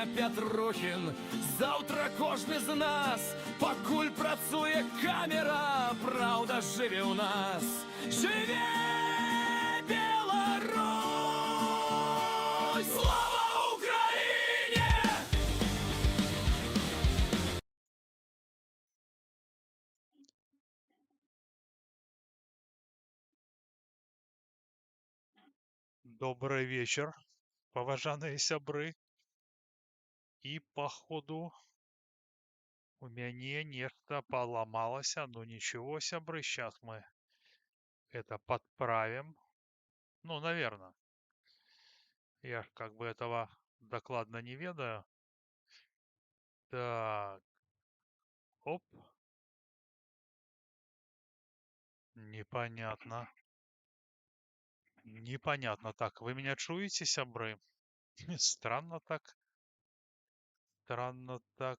сёння Пятрухін, заўтра кожны з нас, пакуль працуе камера, праўда жыве ў нас. Жыве Беларусь! Слава Украине! Добрый вечер, поважаныя сябры. І походу у мяне нешта поломалося, но ничего, сябры, сейчас мы это подправим. Ну, наверное. Я ж как бы этого докладно не ведаю. Так, оп. Непонятно. Непонятно. Так, вы меня чуете, сябры? Странно так. Странно так.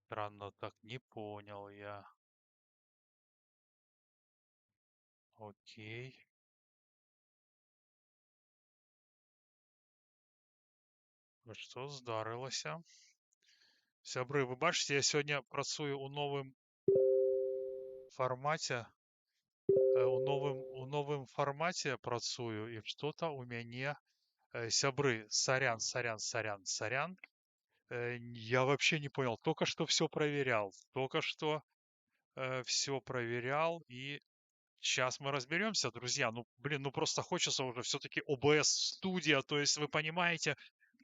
Странно так. Не понял я. Окей. Что здарылася? Сябры, вы бачите, я сегодня працую у новым формате. У новым формате працую, и что-то у меня... Сябры, сорян. Я вообще не понял. Только что все проверял. Только что все проверял. И сейчас мы разберемся, друзья. Ну, блин, ну просто хочется уже все-таки OBS студия. То есть, вы понимаете,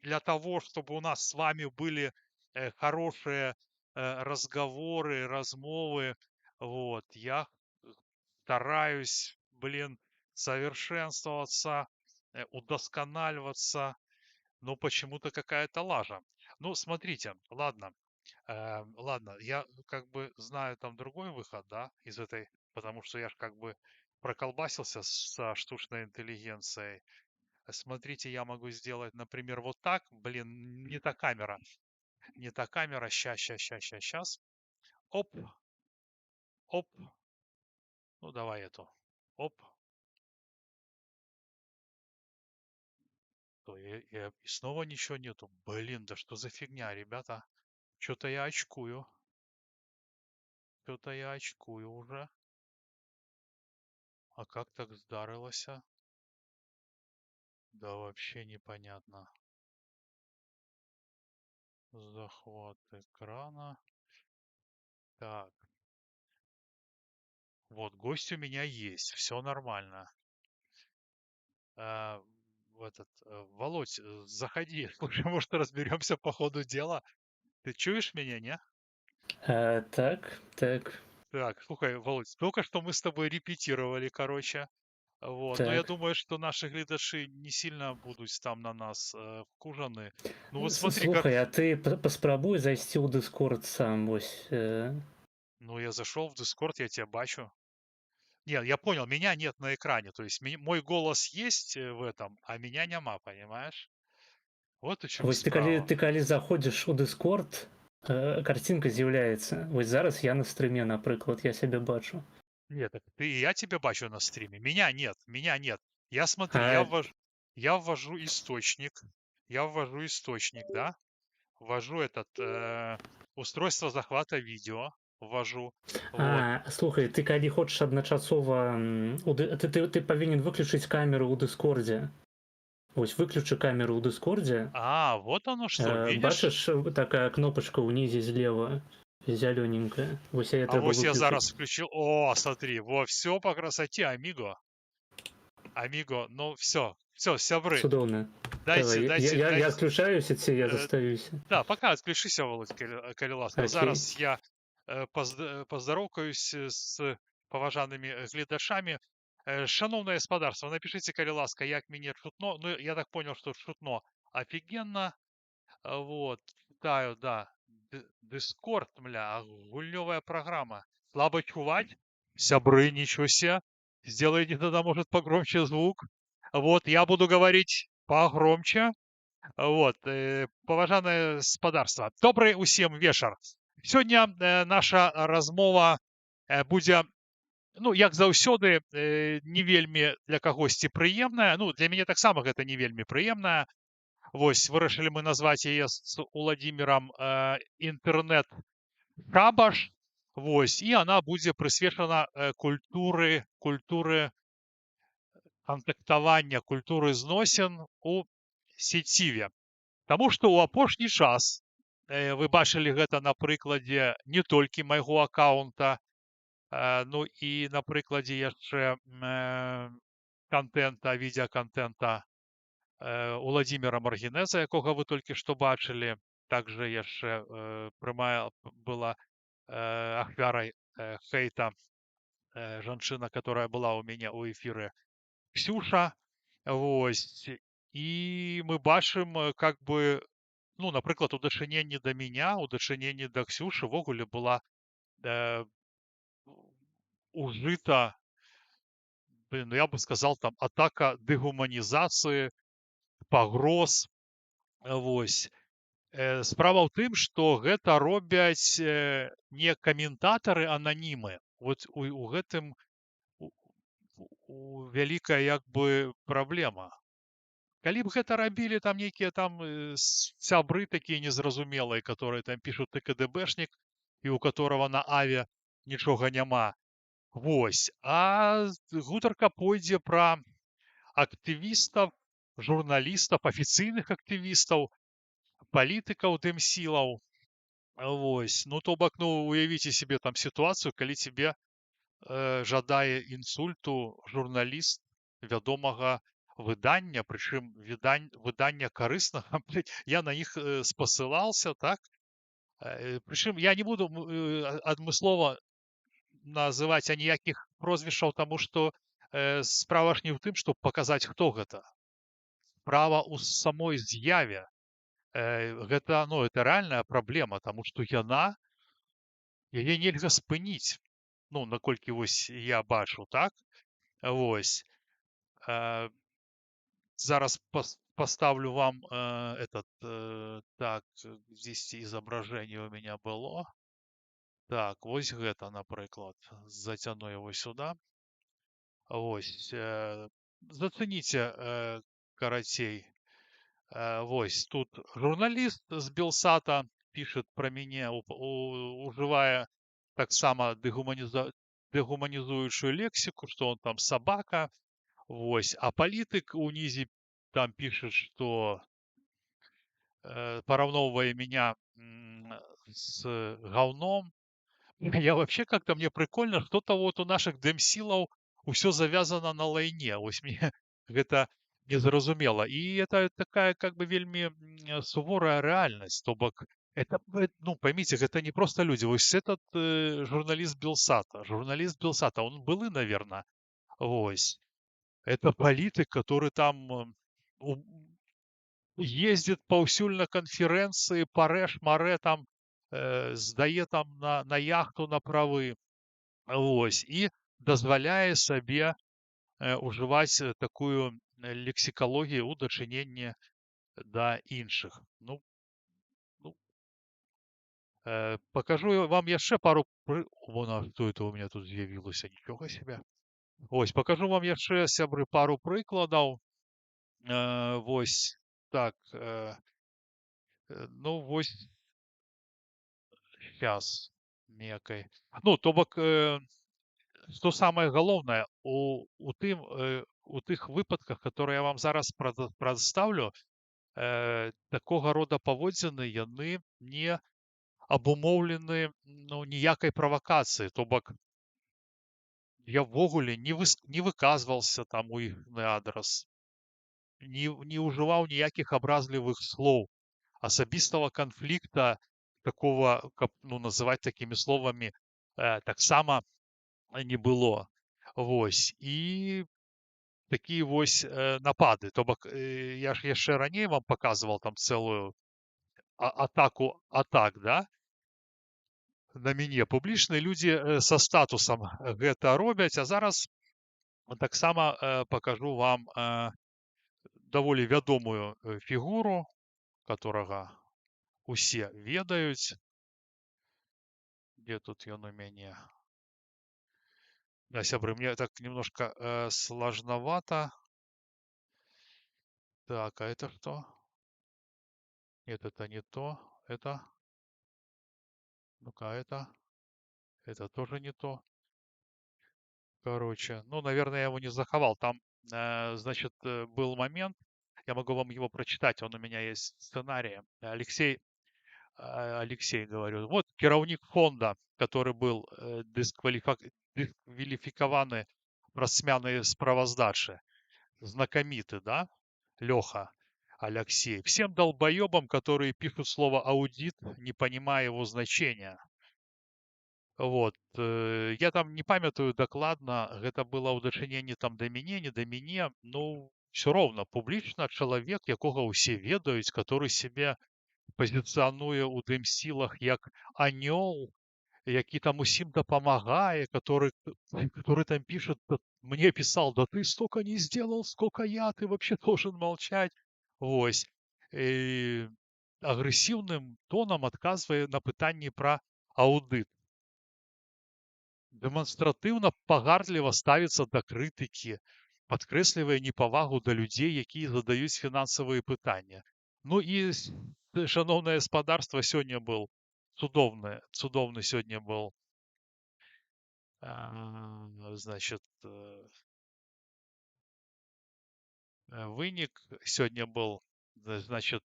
для того, чтобы у нас с вами были хорошие разговоры, размовы, вот, я стараюсь, блин, совершенствоваться, удосконаливаться, но почему-то какая-то лажа. Ну, смотрите, ладно, ладно, я как бы знаю там другой выход, да, из этой, потому что я ж как бы проколбасился со штучной интеллигенцией. Смотрите, я могу сделать, например, вот так, блин, не та камера, сейчас, оп, оп, ну давай эту, оп, то и снова ничего нету. Блин, да что за фигня, ребята? Что-то я очкую. Что-то я очкую уже. А как так здарылася? Да вообще непонятно. Захват экрана. Так. Вот, гость у меня есть. Все нормально. Володь, заходи. Слушай, может, разберемся по ходу дела. Ты чуешь меня, не? Так. Так, слухай, Володь, только что мы с тобой репетировали, короче. Вот. Но я думаю, что наши глядачи не сильно будут там на нас вкужаны. Ну вот смотри, как... Слухай, а ты паспрабуй зайсці ў Discord сам, вось. Ну, я зашел в Discord, я тебя бачу. Нет, я понял, меня нет на экране. То есть мой голос есть в этом, а меня нема, понимаешь? Вот в чем Вось справа. ты калі заходзіш у Discord, картинка з'яўляецца. Вось зараз я на стрыме, напрыклад, я сябе бачу. Нет, так я тебя бачу на стриме. Меня нет. Я смотри, А я ввожу источник. Да? Ввожу устройство захвата видео. Ввожу. Вот. слухай, ты калі хочаш адначасова ты павінен выключыць камеру ў Дыскордзе. Вось выключы камеру ў Дыскордзе. А, вот оно что, видишь? Бачыш, такая кнопочка ўнізе злева. Зелененькая. Вось я А вот я зараз включил. О, смотри, во, все по красоте, амиго. Амиго, ну все, сябры. Цудоўна. Дайте. Я отключаюсь, ці я застаюсь. Да, пока отключися, Володь, калі ласка. Зараз я поздарокаюсь с поважанными глядачами. Шановное господарство, напишите, калі ласка, як мне шутно. Ну, я так понял, что шутно офигенно. Вот, читаю, да. Дискорд, мля, гульневая программа. Слабо чувать? Сябры, ничего себе. Сделайте тогда, может, погромче звук. Вот, я буду говорить погромче. Вот, поважанае господарство. Добрый усім вечар. Сёння наша размова будзе, ну, як заўсёды, не вельмі для кагосьці прыемная. Ну, для мяне таксама гэта не вельмі прыемная. Вось вырашылі мы назваць яе з Уладзімірам інтэрнэт-шабаш. Вось, і она будзе прысвечана культуры кантактавання, культуры зносін у сеціве. Таму што ў апошні час вы бачылі гэта на прыкладзе не толькі майго аккаунта, ну і на прыкладзе яшчэ контента, відеаконтента Уладзіміра Маргінеза, якога вы толькі што бачылі. Также яшчэ была ахвярай хейта жанчына, которая была у мяне ў эфіры, Ксюша. Вось. І мы бачым, как бы, ну, напрыклад, у дачыненні да меня, у дачыненні да Ксюшы ввогуле была ужыта, ну, я бы сказал, там атака дэгуманізацыі, пагроз. Вось. Справа ў тым, што гэта робяць не каментатары ананімы. Вот у гэтым вялікая як бы праблема. Калі б гэта рабілі там нейкія там сябры такія незразумелыя, которые там пишут ты КДБшнік, і у которого на аве нічога няма. Вось. А гутарка пойдзе пра актывістаў, журналістаў, афіцыйных актывістаў, палітыкаў дэмсілаў. Вось. Ну, то бок, ну, уявіце себе там ситуацию, калі тебе жадае інсульту журналіст вядомага выдання, прычым выдання карыснага. Я на іх спасылался, так? Прычым я не буду адмыслова называць аніякіх прозвішчаў, таму што справа ж не ў тым, што паказаць, хто гэта. Справа ў самой з'яве. Гэта, ну, это рэальная праблема, таму што яе нельга спыніць. Ну, наколькі вось я бачу, так? Вось. Зараз поставлю вам так, здесь изображение у меня было. Так, вось гэта, напрыклад. Зацяну его сюда. Вось. Зацэніце карацей. Вось, тут журналист з Белсата пишет про меня, уживая таксама дэгуманізуючую лексику, что он там собака. Вось. А палітык унізе там пишет, что параўноўвае меня с говном. Я вообще как-то, мне прикольно, что-то вот у наших дэмсілаў усё завязано на лайне. Вось мне гэта незразумела. И это такая как бы вельмі суворая реальность. То бок, это, ну, поймите, это не просто люди. Вось этот журналист Белсата, он былы, наверное. Вось. Это политик, который там ездит паўсюль на конференции, парэш-маре там, здае там на яхту на правы. Вось. І дазваляе сабе уживаць такую лексікалогію ў дачыненні да іншых. Ну, покажу вам яшчэ пару Вон, что это у меня тут з'явілася, нічога себе. Вось, покажу вам яшчэ, сябры, пару прыкладаў. Вось так. Ну, вось сейчас некай. Ну, то бок, что самое галоўнае у тых выпадках, которые я вам зараз прадставлю, такога рода паводзіны яны не абумоўлены, ну, ніякай правакацыі. То бок, я ввогуле не выказвался там у іхны адрас, не ўжываў ніякіх абразлівых слоў. Асабістага канфлікта такого, каб, ну, называць такімі словамі, таксама не было. Вось. І такія вось напады. То бок, я ж яшчэ раней вам показывал там цэлую атаку атак, да? На мяне публічныя людзі са статусам гэта робяць. А зараз таксама покажу вам даволі вядомую фігуру, которага усе ведаюць. Где тут ён у мяне? Да, сябры, мне так немножко сложновато. Так, а это что? Нет, это не то. Это, ну-ка, это тоже не то. Короче, ну, наверное, я его не заховал. Там, значит, был момент, я могу вам его прочитать, он у меня есть в сценарии. Алексей, говорю, вот кіраўнік фонда, который был дискваліфікаваны праз смяныя справаздачы, знакомитый, да, Леха Алексей. Всем долбоебам, которые пишут слово аудит, не понимая его значения. Вот. Я там не памятаю дакладна, гэта было ў дачыненні там да мяне, не да мяне. Ну, все роўна, публічна чалавек, якога ўсе ведаюць, который сябе пазіцыянуе ў дым-сілах як анёл, які там усім дапамагае, который там пишет, мне писал, да ты столько не сделал, сколько я, ты вообще должен молчать. Вось. І агрэсіўным тонам адказвае на пытанні пра аўдыт. Дэманстратыўна пагардліва ставіцца да крытыкі, падкрэслівае непавагу да людзей, якія задаюць фінансавыя пытанні. Ну і шаноўнае гаспадарства сёння был цудоўны сёння был, значит, вынік сёння был, значит,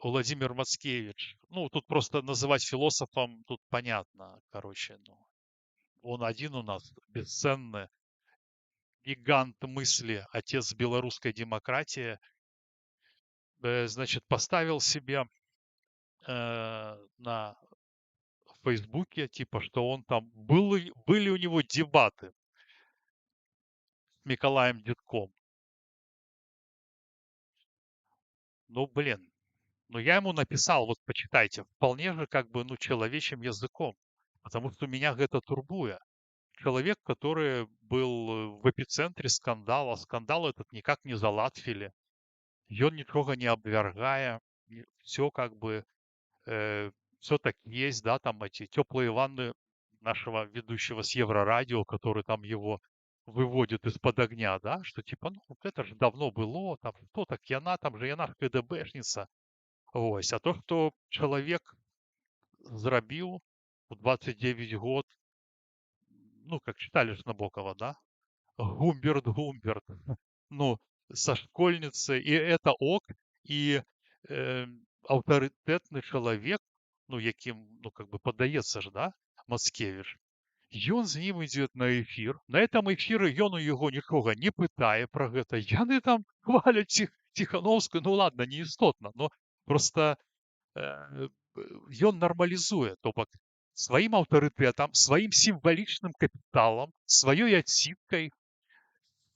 Владимир Мацкевич. Ну, тут просто называть философом, тут понятно, короче, ну, он один у нас, бесценный, гигант мысли, отец белорусской демократии, значит, поставил себе на Фейсбуке, типа, что он там, были у него дебаты с Николаем Дедком. Ну, блин, ну я ему написал, вот почитайте, вполне же как бы, ну, человечьим языком, потому что меня это турбует. Человек, который был в эпицентре скандала, скандал этот никак не залатвили, ён нічога не абвяргае, все как бы, все так есть, да, там эти теплые ванны нашего ведущего с Еврорадио, который там его выводит из-под огня, да, что типа, ну, вот это же давно было, там, кто так яна, там же яна КДБшница, вось. А то, что человек зрабіў у 29 год, ну, как читали ж Набокова, да, Гумберт, ну, со школьницей, и это ок, и аўтарытэтны чалавек, ну, якім, ну, как бы падаецца ж, да, Мацкевіч, ён з ім ідзе на эфір, на этом эфіры ён у яго нікога не пытае пра гэта, яны там хваляць Ціхановскую, ну, ладно, не істотна, но просто ён нармалізуе, то бок, сваім аўтарытэтам, сваім сімвалічным капіталам, сваёй адсіткай,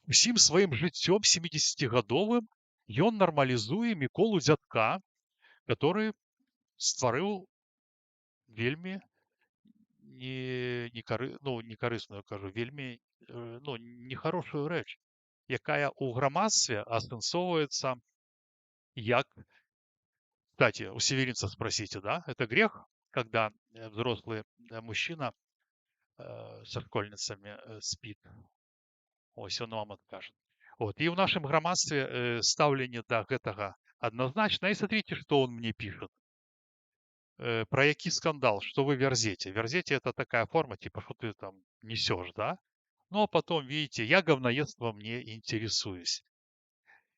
усім сваім жыццём 70гадовым ён нармалізуе Міколу Дзядка, который стварыў вельмі некарысную, кажу, вельмі, ну, нехарошую рэч, якая ў грамадстве асэнсоўваецца як, кстати, у северинца спросите, да, это грех, когда взрослый мужчина со школьницами спит? Ось он вам откажет. Вот. И в нашем громадстве ставление до гэтага однозначно. И смотрите, что он мне пишет. Про який скандал, что вы верзете. Верзете — это такая форма, типа, что ты там несешь, да? Ну, а потом, видите, я говноедством не интересуюсь.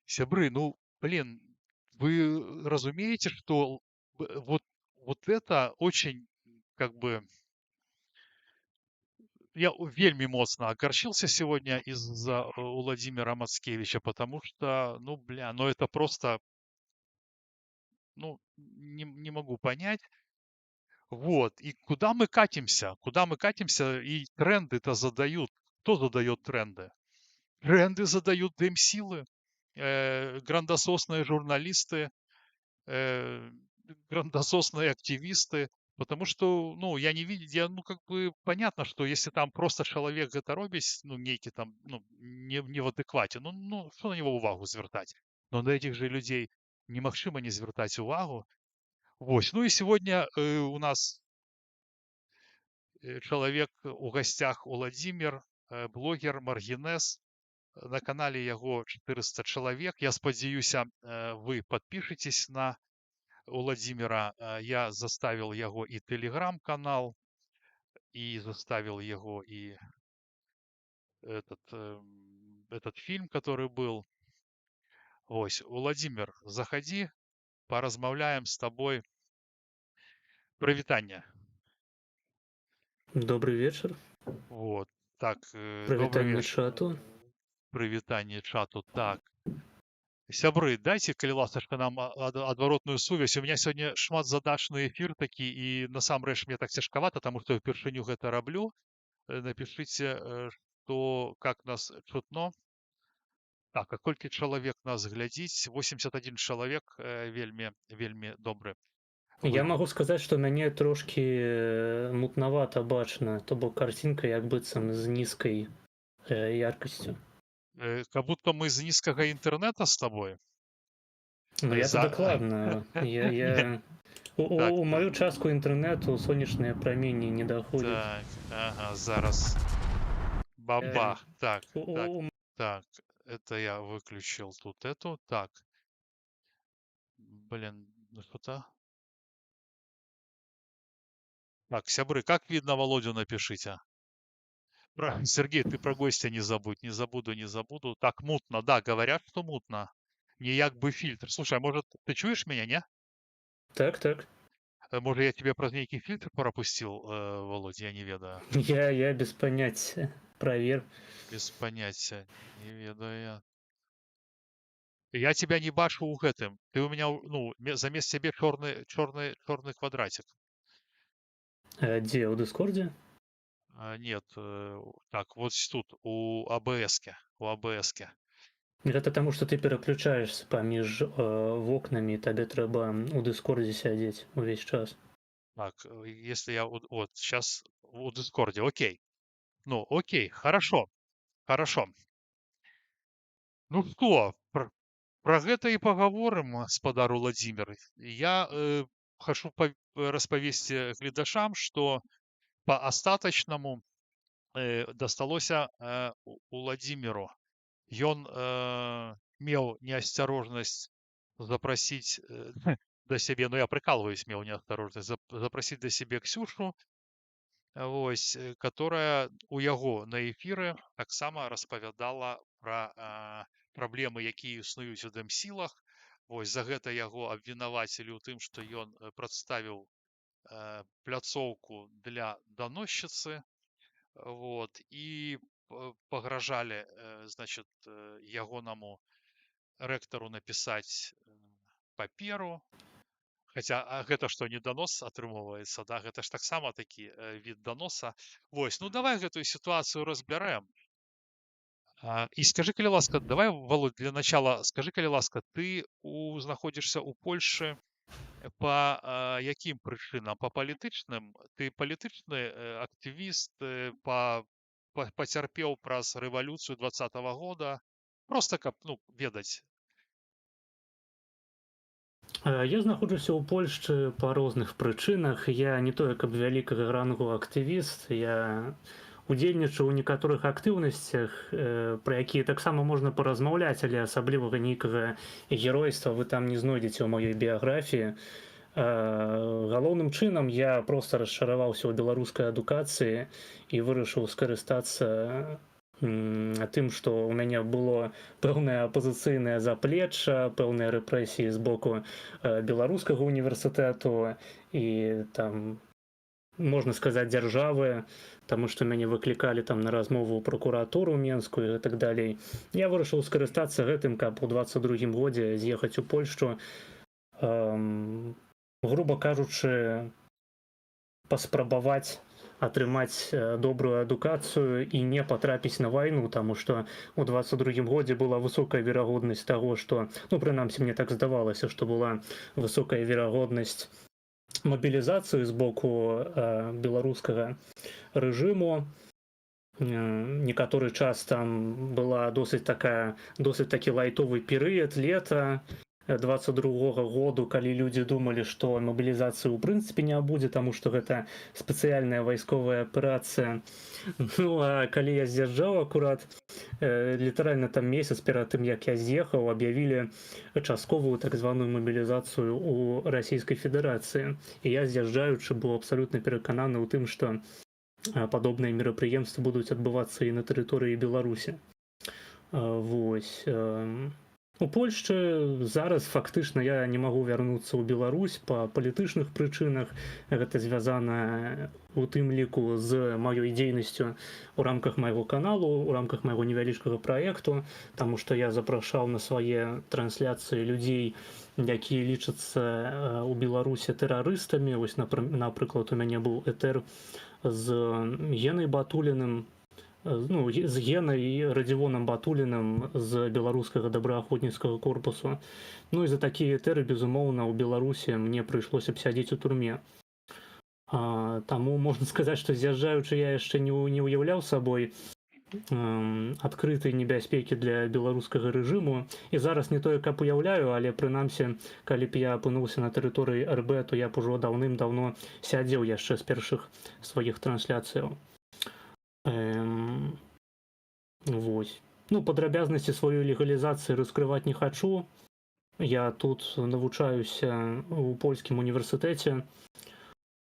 Сябры, ну, блин, вы разумеете, что вот это очень, как бы, я вельми моцно огорчился сегодня из-за Владимира Мацкевича, потому что, ну, бля, ну это просто, ну, не могу понять. Вот, и куда мы катимся? Куда мы катимся? И тренды-то задают. Кто задает тренды? Тренды задают дым-силы, грандососные журналисты, э, грандососные активисты, потому что, ну, я не видел, ну, как бы понятно, что если там просто человек гэта робіць, ну, нейкі там, ну, не в адэкваце, ну, что на него увагу звертать? Но на этих же людей немагчыма не звертать увагу. Вось, ну и сегодня у нас человек у гостях Владимир, блогер Маргинес, на канале яго 400 чалавек. Я спадзяюся, вы подпишитесь на Уладзіміра, я заставил яго і тэлеграм-канал, і заставил яго і этот фильм, который был. Вось, Уладзімир, заходи, поразмаўляем с тобой. Прывітанне. Добрый вечер. Вот, так, добрый Прывітанне вечер. чату. Прывітанне чату, так. Сябры, дайте, калі ласачка, нам адваротную сувязь. У меня сегодня шмат задачны эфир такі, і насамрэч мне так цяжкавата, таму што ўпершыню гэта раблю. Напишите, что как нас чутно. Так, а колькі чалавек нас глядзіць? 81 чалавек, вельмі добры. Я могу сказать, что мяне трошки мутновато бачно, то бок картинка як быццам з нізкай яркасцю. Как будто мы з нізкага інтэрнэта з тобой. Ну, я За- докладно. Так, У мою частку інтэрнэту сонечныя прамені не доходят. Так, ага, зараз. Бабах. Так, так. Это я выключил тут эту. Так. Блин, ну что-то. Так, сябры, как видно Володю, напишите. Сергей, ты про гостя не забудь. Не забуду. Так, мутно. Да, говорят, что мутно. Не як бы фильтр. Слушай, а может, ты чуешь меня, не? Так. Может, я тебе про нейкий фильтр пропустил, Володь, я не ведаю. Я без понятия. Провер. Без понятия. Не ведаю. Я тебя не бачу у гэтым. Ты у меня, ну, замест себе черный квадратик. Где? У Дискорде? Нет, так, вот тут, у АБС-ки. Гэта таму, што ты пераключаешься паміж вокнамі, табе трэба у Дыскордзе сядзець увесь час. Так, если я вот сейчас в Дискорде, окей. Ну, окей, хорошо. Ну что, про гэта і паговорым, спадар Уладзімир. Я хочу распавесці гледашам, што по астатачнаму дасталося Уладзіміру. Ён меў неасцярожнасць запрасіць да сябе, ну я прыкалваюсь, меў неасцярожнасць запрасіць да сябе Ксюшу, вось, которая у яго на эфіры таксама распавядала пра праблемы, якія існуюць у дэмсілах. Вось за гэта яго абвінавацілі ў тым, што ён прадставіў пляцоўку для даносчыцы, вот, і пагражалі, значит, ягонаму рэктару напісаць паперу. Хаця гэта што, не данос атрымоўваецца, да? Гэта ж таксама такі від даноса. Вось, ну давай гэтую сітуацыю разбярэм. І скажы, калі ласка, давай, Володь, для начала, скажы, калі ласка, ты знаходзішся ў Польшы по якім прычынам? По палітычным? Ты палітычны актывіст, пацярпеў праз рэвалюцыю 20-го года? Просто каб, ну, ведаць. Я знаходжуся ў Польшчы па розных прычынах. Я не тое, каб вялікага рангу актывіст. Я удзельнічаў у некаторых актыўнасцях, пра якія таксама можна паразмаўляць, але асаблівага нейкага геройства вы там не знойдзеце ў маёй біяграфіі. Галоўным чынам я проста расчараваўся ў беларускай адукацыі і вырашыў скарыстацца тым, што ў мяне было пэўнае апазіцыйнае заплечча, пэўныя рэпрэсіі з боку беларускага універсітэту і там, можна сказаць, дзяржавы, таму што мяне выклікалі там на размову ў пракуратуру менскую і так далей. Я вырашыў скарыстацца гэтым, каб у 22-м годзе з'ехаць у Польшчу, груба кажучы, паспрабаваць атрымаць добрую адукацыю і не патрапіць на вайну, таму што ў 22-м годзе была высокая верагоднасць таго, што, ну, прынамсі, мне так здавалася, што была высокая верагоднасць мабілізацыі з боку беларускага рэжыму. Некаторы час там была досыць такі лайтовы перыяд, лета, 22 году, калі людзі думалі, што мабілізацыі ў прынцыпе не будзе, таму што гэта спецыяльная вайсковая аперацыя. Ну а калі я з'язджаў акурат, літаральна там месяц перад тым, як я з'ехаў, аб'явілі частковую так званую мабілізацыю ў Расійскай Федэрацыі. І я, з'язджаючы, быў абсалютна перакананы ў тым, што падобныя мерапрыемствы будуць адбывацца і на тэрыторыі Беларусі. Вось. У Польшчы зараз фактычна я не магу вярнуцца ў Беларусь па палітычных прычынах. Гэта звязана у тым ліку з маёй дзейнасцю у рамках майго каналу, у рамках майго невялічкага праекту, таму што я запрашаў на свае трансляцыі людзей, якія лічацца ў Беларусі тэрарыстамі. Вось, напрыклад, у мяне быў этэр з Генай Батуліным, ну, з Генай і Радзівонам Батуліным з беларускага добраахвотніцкага корпусу. Ну і за такія этэры, безумоўна, у Беларусі мне прыйшлося б сядзець у турме. Таму можна сказаць, што з'язджаючы я яшчэ не ўяўляў сабой адкрытай небяспекі для беларускага рэжыму. І зараз не тое, каб уяўляю, але прынамсі, калі б я апынуўся на тэрыторыі РБ, то я б ужо даўным-даўно сядзеў яшчэ з першых сваіх трансляцыяў. Вось. Ну, падрабязнасці сваёй легалізацыі раскрываць не хачу. Я тут навучаюся ў польскім універсітэце,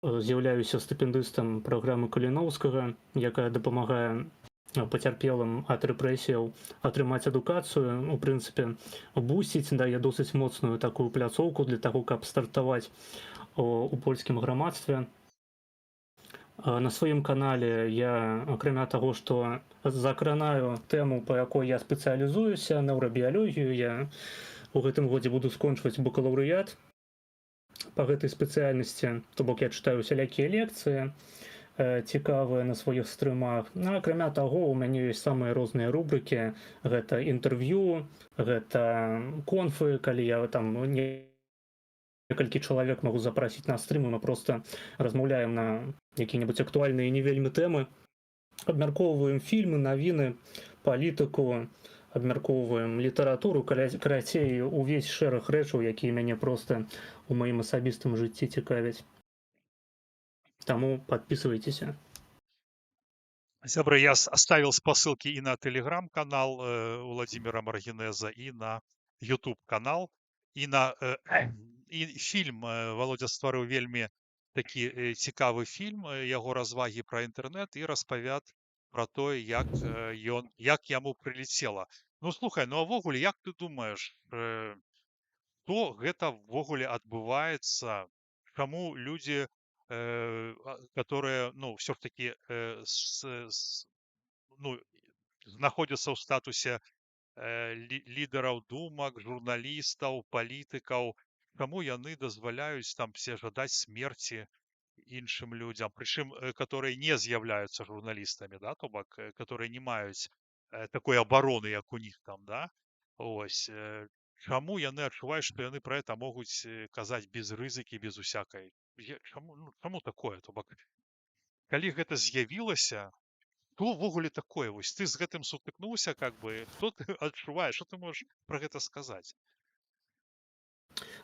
з'яўляюся стыпендыстам праграмы Каліноўскага, якая дапамагае пацярпелым ад рэпрэсіяў атрымаць адукацыю. У прынцыпе, бусіць дае досыць моцную такую пляцоўку для таго, каб стартаваць у польскім грамадстве. На сваім канале я, акрамя таго, што закранаю тэму, па якой я спецыялізуюся, неўрабіялогію, я у гэтым годзе буду скончваць бакалаўрыят па гэтай спецыяльнасці, то бок я чытаю усялякія лекцыі цікавыя на сваіх стрымах. Акрамя таго, у мяне ёсць самыя розныя рубрыкі. Гэта інтэрв'ю, гэта конфы, калі я там некалькі чалавек магу запрасіць на стрым, і мы проста размаўляем на якія-небудзь актуальныя не вельмі тэмы. Абмяркоўваем фільмы, навіны, палітыку, абмяркоўваем літаратуру, карацей, увесь шэраг рэчаў, якія мяне проста у маім асабістым жыцці цікавяць. Таму подписывайтесь. Сябры, я оставил спасылкі і на телеграм-канал Владимира Маргинеза, і на YouTube-канал, і на і фільм. Володя стварыў вельмі такі цікавы фільм, яго развагі пра інтэрнэт і распавяд пра тое, як яму прылецела. Ну, слухай, ну, а ввогуле, як ты думаеш, што гэта ввогуле адбываецца, чаму людзі, которые, ну, все-таки ну, находятся в статусе лідараў думак, журналістаў, палітыкаў, каму яны дазваляюць там все жадаць смерці іншым людзям, прычым, которые не з'яўляюцца журналістамі, да, то бок, которые не маюць такой абароны, як у них там, да, ось, чаму яны адчуваюць, што яны пра гэта могуць казаць без рызыкі, без усякай. Чаму такое? То бок, калі гэта з'явілася, то ўвогуле такое? Вось ты з гэтым сутыкнуўся, как бы, што ты адчуваеш, што ты можаш пра гэта сказаць?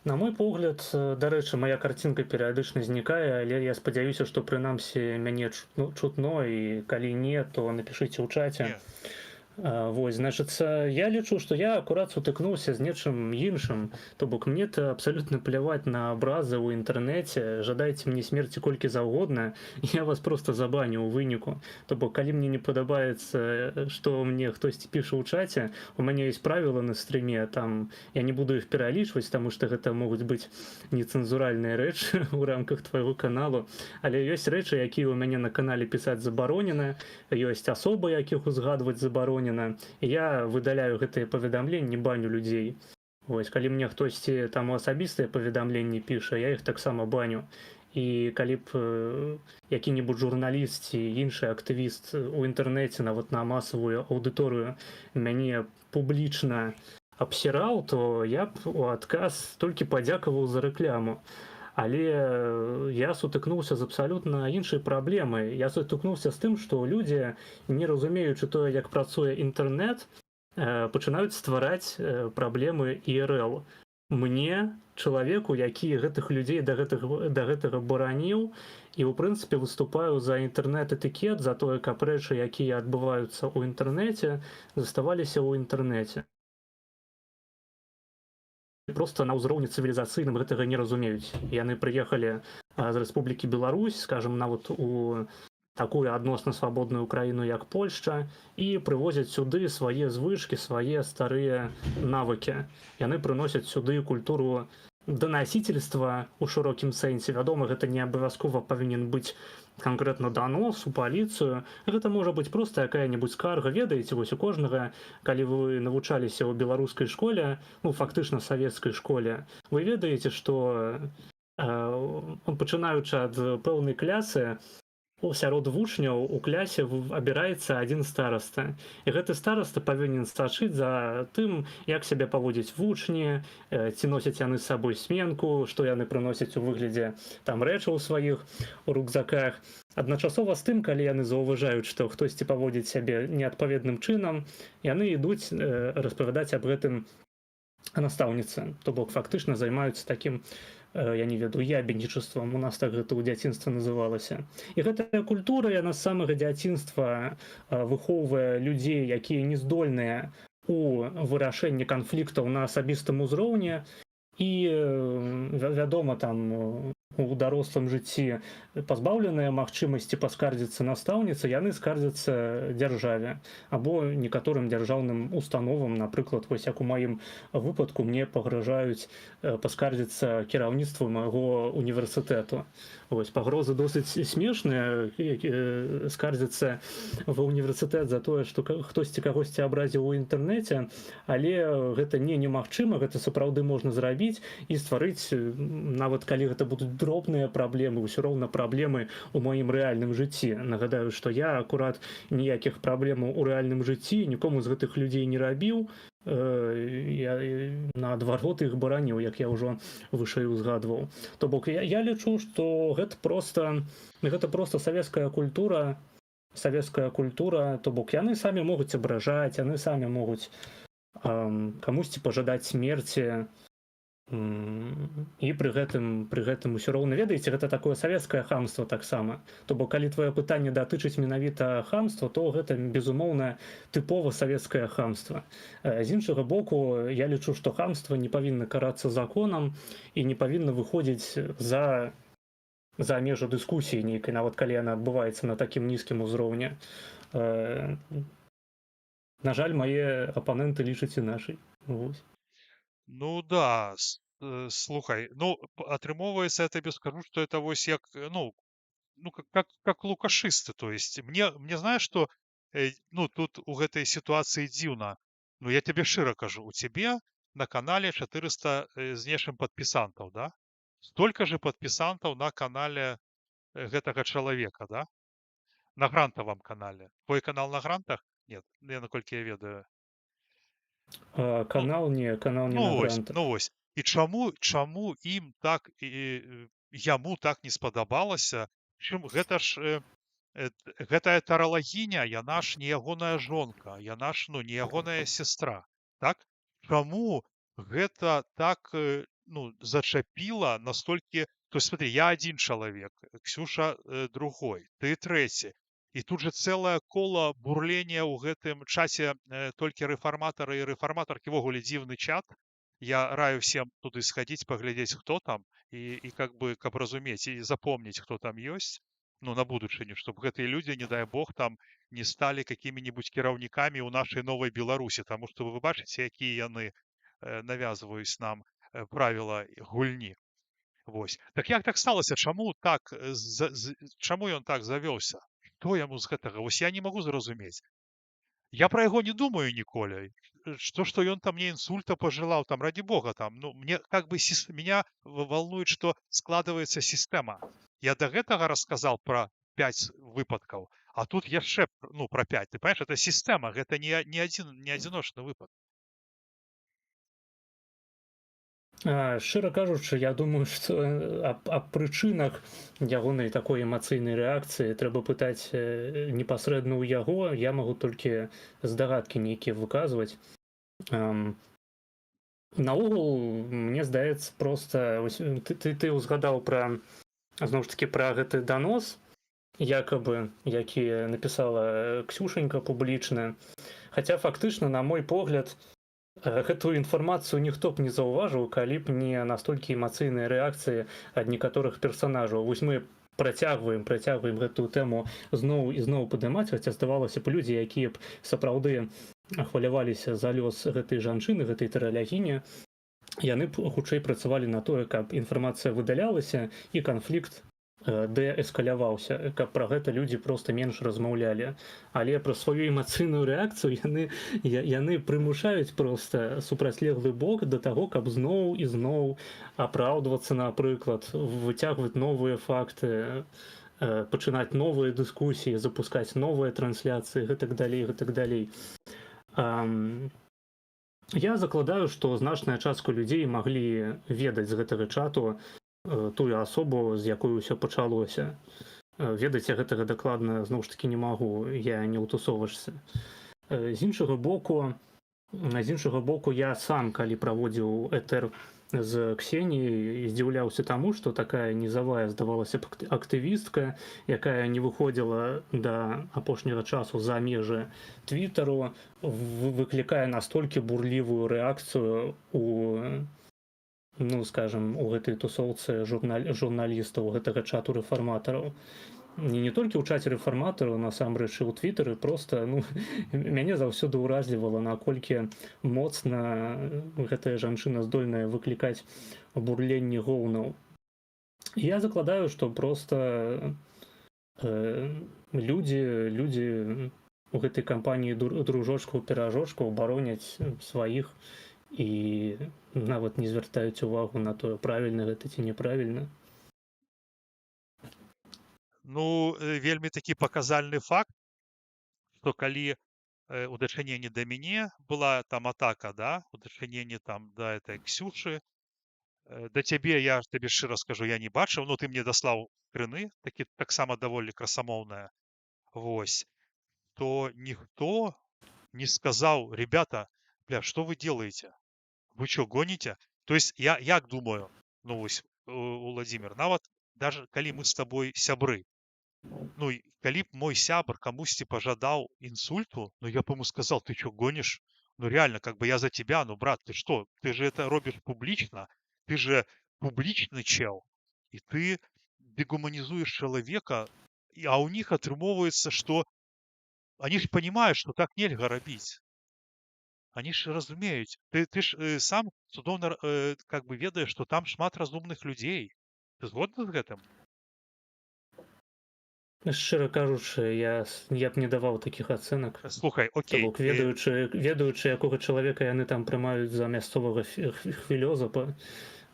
На мой погляд, дарэчы, моя карцінка перыядычна знікае, але я спадзяюся, што прынамсі мяне чутно, і калі не, то напішыце ў чаце. Вось, значыцца, я лічу, што я акурат сутыкнуўся з нечым іншым. То бок, мне-то абсалютна пляваць на абразы ў інтэрнэце, жадайце мне смерці колькі заўгодна, я вас проста забаню ў выніку. То бок, калі мне не падабаецца, што мне хтосьці піша ў чаце, у мяне ёсць правілы на стрыме, там я не буду іх пералічваць, таму што гэта могуць быць нецэнзуральныя рэчы ў рамках твайго каналу, але ёсць рэчы, якія ў мяне на канале пісаць забаронена, ёсць асобы, якіх узгадваць забаронена. Я выдаляю гэтыя паведамленні, баню людзей. Вось, калі мне хтосьці там асабістыя паведамленні піша, я іх таксама баню. І калі б які-небудзь журналіст ці іншы актывіст у інтэрнэце, нават на масавую аўдыторыю, мяне публічна абсіраў, то я б у адказ толькі падзякаваў за рэкляму. Але я сутыкнуўся з абсалютна іншай праблемай. Я сутыкнуўся з тым, што людзі, не разумеючы тое, як працуе інтэрнэт, пачынаюць ствараць праблемы ІРЛ. мне, чалавеку, які гэтых людзей да гэтага бараніў і ў прынцыпе выступаю за інтэрнэт-этыкет, за тое, каб рэчы, якія адбываюцца ў інтэрнэце, заставаліся ў інтэрнэце. Просто на ўзроўні цывілізацыйным гэтага не разумеюць. Яны прыехалі з Рэспублікі Беларусь, скажем, нават у такую адносна свабодную краіну, як Польшча, і прывозяць сюды свае звычкі, свае старыя навыкі. Яны прыносяць сюды культуру данасительства ў шырокім сэнсе. Вядома, гэта не абавязкова павінен быць канкрэтна данос у паліцыю. Гэта можа быць проста якая-небудзь скарга. Ведаеце, вось у кожнага, калі вы навучаліся ў беларускай школе, ну фактычна савецкай школе, вы ведаеце, што пачынаючы ад пэўнай клясы, сярод вучняў у клясе абіраецца адзін стараста. І гэты стараста павінен сачыць за тым, як сябе паводзяць вучні, ці носяць яны з сабой сменку, што яны прыносяць у выглядзе там рэчаў сваіх у рюкзаках. Адначасова з тым, калі яны заўважаюць, што хтосьці паводзіць сябе неадпаведным чынам, яны ідуць распавядаць аб гэтым настаўніцы. То бок фактычна займаюцца такім, я не ведаю, ябеднічаствам, у нас так гэта ў дзяцінстве называлася. І гэтая культура, яна з самага дзяцінства выхоўвае людзей, якія не здольныя у вырашэнні канфліктаў на асабістым узроўні, і вядома, там у дарослым жыцці пазбаўленыя магчымасці паскардзіцца настаўніцы, яны скардзяцца дзяржаве або некаторым дзяржаўным установам. Напрыклад, вось як у маім выпадку мне пагражаюць паскардзіцца кіраўніцтву майго універсітэту. Вось пагрозы досыць смешныя, скардзяцца ва ўніверсітэт за тое, што хтосьці кагосьці абразіў у інтэрнэце, але гэта немагчыма, гэта сапраўды можна зрабіць і стварыць, нават калі гэта будуць дробныя праблемы, ўсё роўна праблемы ў маім рэальным жыцці. Нагадаю, што я акурат ніякіх праблемаў у рэальным жыцці нікому з гэтых людзей не рабіў, я наадварот іх бараніў, як я ўжо вышэй узгадваў. То бок я лічу, што гэта проста савецкая культура, то бок яны самі могуць абражаць, яны самі могуць камусьці пажадаць смерці, і пры гэтым усё роўна, ведаеце, гэта такое савецкае хамства таксама. То бок калі твоё пытанне датычыць менавіта хамства, то гэта безумоўна тыпова савецкае хамства. З іншага боку, я лічу, што хамства не павінна карацца законам і не павінна выходзіць за межы дыскусіі нейкай, нават калі яна адбываецца на такім нізкім узроўні. На жаль, мае апаненты лічаць іначай. Ну да, слухай, ну атрымоўваецца, я табе скажу, што это вось як, ну как лукашысты. То есть мне знаешь, што ну тут у гэтай сітуацыі дзіўна. Ну я табе шчыра кажу, у цябе на канале 400 з нечым падпісантаў, да? Столькі же падпісантаў на канале гэтага чалавека, да? На грантавым канале. Твой канал на грантах? Нет, я наколькі я ведаю. Канал не на грантах. Ну вось. І чаму ім так, яму так не спадабалася? Гэта ж гэтая таралагіня, яна ж не ягоная жонка, яна ж не ягоная сестра, так? Чаму гэта так зачапіла настолькі? То есть смотри, я один чалавек, Ксюша другой, ты трэці. І тут же цэлае кола бурлення ў гэтым чаце, толькі рэфарматары і рэфарматаркі, ввогуле дзіўны чат. Я раю всем туды схадзіць, паглядзець, хто там, і каб разумець і запомніць, хто там ёсць, ну на будучыню, чтобы гэтыя людзі, не дай бог, там не сталі какімі-небудзь кіраўнікамі ў нашай новай Беларусі, таму што вы бачыце, якія яны навязваюць нам правіла гульні. Вось. Так як так сталася? Чаму ён так завёўся? Што яму з гэтага? Вось я не магу зразумець. Я пра яго не думаю ніколі. Што ён там мне інсульта пажелаў, там, ради бога, там, ну, мне меня волнует, што складываецца сістэма. Я да гэтага расказаў пра 5 выпадкаў, а тут яшчэ, пра 5. Ты понимаешь, это сістэма, гэта не адзіночны выпадак. Шчыра кажучы, я думаю, што аб прычынах ягонай такой эмацыйнай рэакцыі трэба пытаць непасрэдна ў яго. Я магу толькі здагадкі нейкія выказваць. Наогул, мне здаецца, проста ты ўзгадаў пра зноў ж такі пра гэты данос, якабы, які напісала Ксюшанька публічна. Хаця фактычна, на мой погляд, гэтую інфармацыю ніхто б не заўважыў, калі б не настолькі эмацыйныя рэакцыі ад некаторых персанажаў. Вось мы працягваем гэтую тэму зноў і зноў падымаць, хаця здавалася б, людзі, якія б сапраўды хваляваліся за лёс гэтай жанчыны, гэтай тэралягіні, яны б хутчэй працавалі на тое, каб інфармацыя выдалялася і канфлікт дээскаляваўся, каб пра гэта людзі проста менш размаўлялі. Але пра сваю эмацыйную рэакцыю яны прымушаюць проста супрацьлеглы бок да таго, каб зноў і зноў апраўдвацца, напрыклад, выцягваць новыя факты, пачынаць новыя дыскусіі, запускаць новыя трансляцыі, гэтак далей. Я закладаю, што значная частка людзей маглі ведаць з гэтага чату тую асобу, з якой усё пачалося. Ведаць я гэтага дакладна зноў ж такі не магу, я не ў тусовачцы. З іншага боку, я сам, калі праводзіў этэр з Ксеніяй, здзіўляўся таму, што такая нізавая, здавалася б, актывістка, якая не выходзіла да апошняга часу за межы твітару, выклікае настолькі бурлівую рэакцыю у гэтай тусоўцы журналістаў гэтага чату рэфарматараў. Не толькі ў чаце рэфарматараў, насамрэч і ў твітары, проста мяне заўсёды ўразлівала, наколькі моцна гэтая жанчына здольная выклікаць бурленне гоўнаў. Я закладаю, што проста людзі у гэтай кампаніі дружочкаў-піражочкаў бароняць сваіх і нават не звяртаюць увагу на тое, правільна гэта ці няправільна. Ну, вельмі такі паказальны факт, што калі у дачыненні да мяне была там атака, да, у дачыненні там да этой Ксюшы, да цябе, я табе шчыра скажу, я не бачыў, ну ты мне даслаў скрыны, таксама даволі красамоўная, вось, то ніхто не сказаў: ребята, бля, что вы делаете? Вы что, гоните? То есть я як думаю, ну вось, Владимир, нават даже калі мы с тобой сябры, ну, калі б мой сябр камусьці пожадаў інсульту, ну, я б ему сказал: ты что, гонишь? Ну, реально, как бы я за тебя, ну, брат, ты что? Ты же это робишь публично, ты же публичный чел, и ты дегуманизуешь человека, а у них атрымоўваецца, что они ж понимают, что так нельга рабіць. Они ж разумеюць. Ты ж сам цудоўна как бы ведаеш, что там шмат разумных людзей. Ты згодны з гэтым? Шчыра кажучы, я б не даваў такіх ацэнак. Слухай, окей. Бок, ведаючы, якога чалавека яны там прымаюць за мясцовага філёзафа,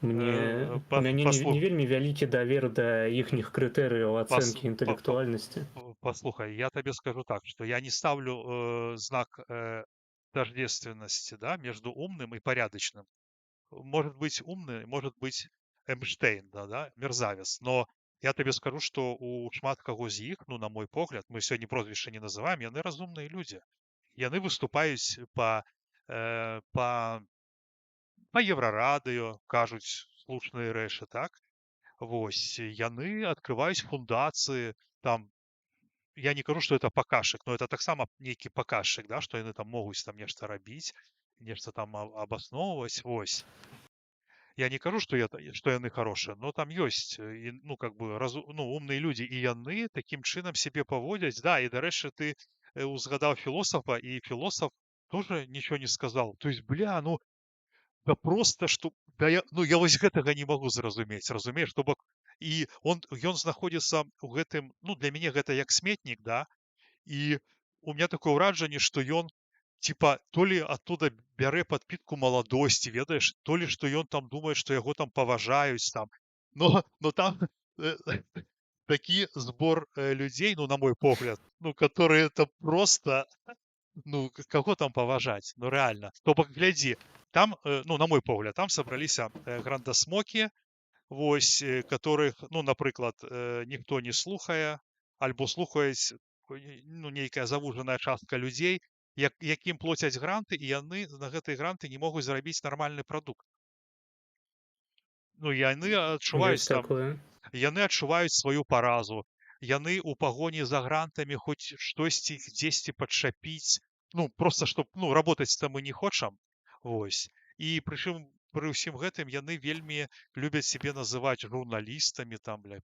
у мяне не вельмі вялікі давер да іхніх крытэрыяў ацэнкі інтэлектуальнасці. Послухай, я табе скажу так, что я не ставлю знак тождественности, да, между умным и порядочным. Может быть умный, может быть Эйнштейн, да, мерзавец, но я табе скажу, что у шмат каго з іх, ну, на мой погляд, мы сёння прозвішча не называем, яны разумныя людзі. Яны выступаюць па Еврарадыё, кажуць слушныя рэчы, так? Вось, яны адкрываюць фундацыі, там, я не кажу, что это паказчык, но это таксама нейкі паказчык, да, што яны там могуць там нешта рабіць, нешта там абасноўваць, вось. Я не кажу, что яны хорошыя, но там ёсць, ну, как бы, умныя людзі, і яны такім чынам сябе паводзяць. Да, і, дарэчы, ты узгадаў філосафа, і філосаф тоже нічого не сказал. То есть, бля, ну, да просто, что... Да я вось гэтага не магу зразумець, разумееш? То бок, і ён знаходзіцца ў гэтым, ну, для мяне гэта як сметнік, да, і у меня такое ўражанне, што ён типа, то ли оттуда бярэ падпітку маладосці, ведаеш, то ли, што ён там думае, што яго там паважаюць там. Но там такі збор людзей, ну, на мой погляд, ну, которые это просто, ну, каго там паважаць, ну, реально. То бок, глядзі, там, ну, на мой погляд, там сабраліся грандасмокі, вось, которых, ну, напрыклад, ніхто не слухае, альбо слухаюць, ну, нейкая завужаная частка людзей, якім плоцяць гранты, і яны на гэтыя гранты не могуць зрабіць нармальны прадукт. Ну, яны адчуваюць Ёсць там, такое. яны адчуваюць сваю паразу. Яны ў пагоні за грантамі хоць штосьці дзесьці падчапіць. Ну, проста, што, ну, работаць там мы не хочам. Вось. І прычым пры ўсім гэтым яны вельмі любяць сябе называць журналістамі, там, бля,